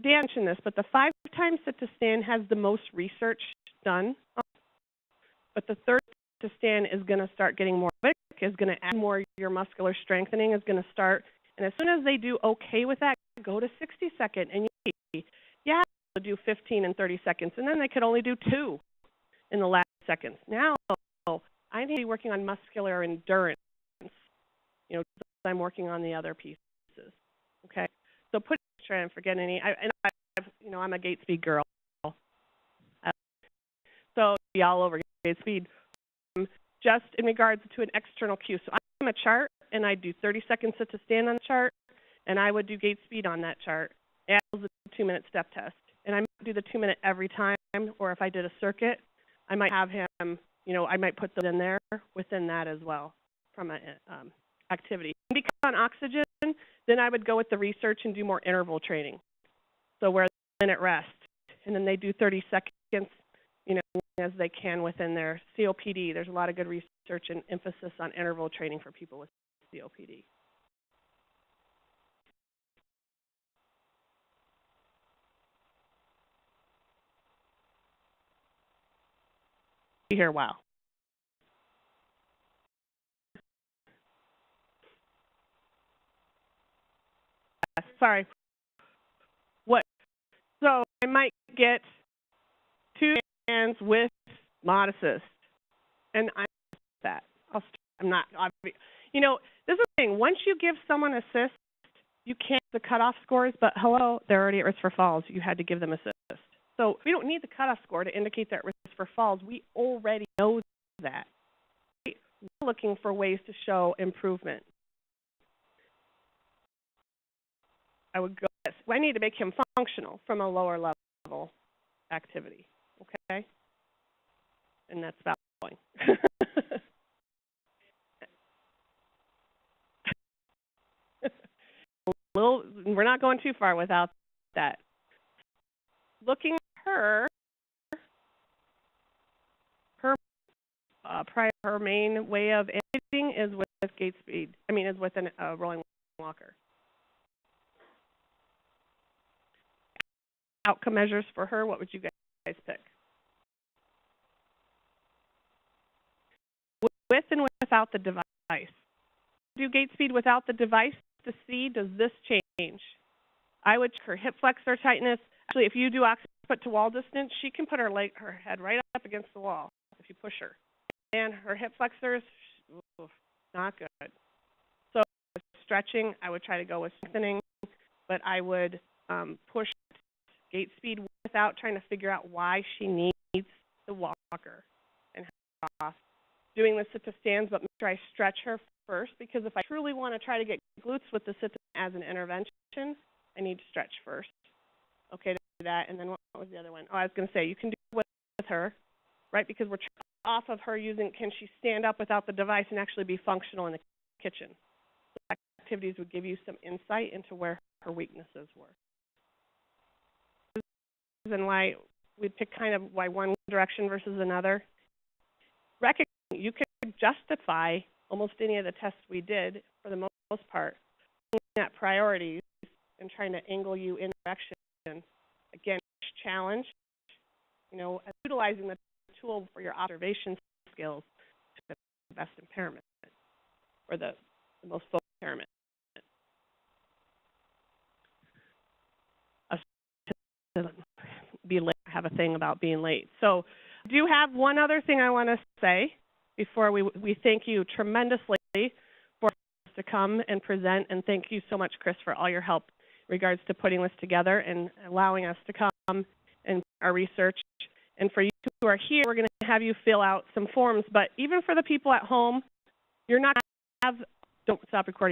Dan mentioned this, but the 5 times sit to stand has the most research done on it. But the third to stand is going to start getting more quick, is going to add more your muscular strengthening is going to start. And as soon as they do okay with that, go to 60 second. And yeah, they'll do 15 and 30 seconds. And then they could only do 2 in the last seconds. Now, I need to be working on muscular endurance, you know, I'm working on the other pieces, okay? So put try and forget any, you know, I'm a Gait Speed girl. So be all over Gait Speed. Just in regards to an external cue. So I'm a chart, and I do 30 seconds sit to stand on the chart, and I would do Gait Speed on that chart as a 2-minute step test. And I might do the 2-minute every time, or if I did a circuit, I might have him, you know, I might put them in there within that as well from an activity. And because on oxygen, then I would go with the research and do more interval training. So where they're at rest, and then they do 30 seconds, you know, as they can within their COPD. There's a lot of good research and emphasis on interval training for people with COPD. Be here a while. Sorry. What? So I might get 2 hands with mod assist, and I'm that. I'm not. You know, this is the thing. Once you give someone assist, you can't the cutoff scores. But hello, they're already at risk for falls. You had to give them assist. So we don't need the cutoff score to indicate they're at risk for falls. We already know that. We're looking for ways to show improvement. I would go, I need to make him functional from a lower level activity, okay? And that's about going. We're not going too far without that. Looking at her main way of editing is with Gait Speed. Is with a rolling walker. Outcome measures for her, what would you guys pick? With and without the device. Do Gait Speed without the device to see, does this change? I would check her hip flexor tightness. Actually, if you do occiput to wall distance, she can put her head right up against the wall if you push her. And her hip flexors, not good. So stretching, I would try to go with strengthening, but I would push Gait Speed without trying to figure out why she needs the walker and off. Doing the sit to stands, but make sure I stretch her first, because if I truly want to try to get glutes with the sit to as an intervention, I need to stretch first. Okay, to do that. And then what was the other one? Oh, I was going to say you can do it with her, right? Because we're off of her using, can she stand up without the device and actually be functional in the kitchen? So activities would give you some insight into where her weaknesses were. And why we pick kind of why one direction versus another. You could justify almost any of the tests we did for the most part, looking at priorities and trying to angle you in direction. Again, challenge, you know, utilizing the tool for your observation skills to the best impairment or the most focused impairment. Be late. I have a thing about being late. So I do have one other thing I want to say before we thank you tremendously for us to come and present, and thank you so much, Chris, for all your help in regards to putting this together and allowing us to come and our research. And for you who are here, we're going to have you fill out some forms. But even for the people at home, you're not going to have, don't stop recording.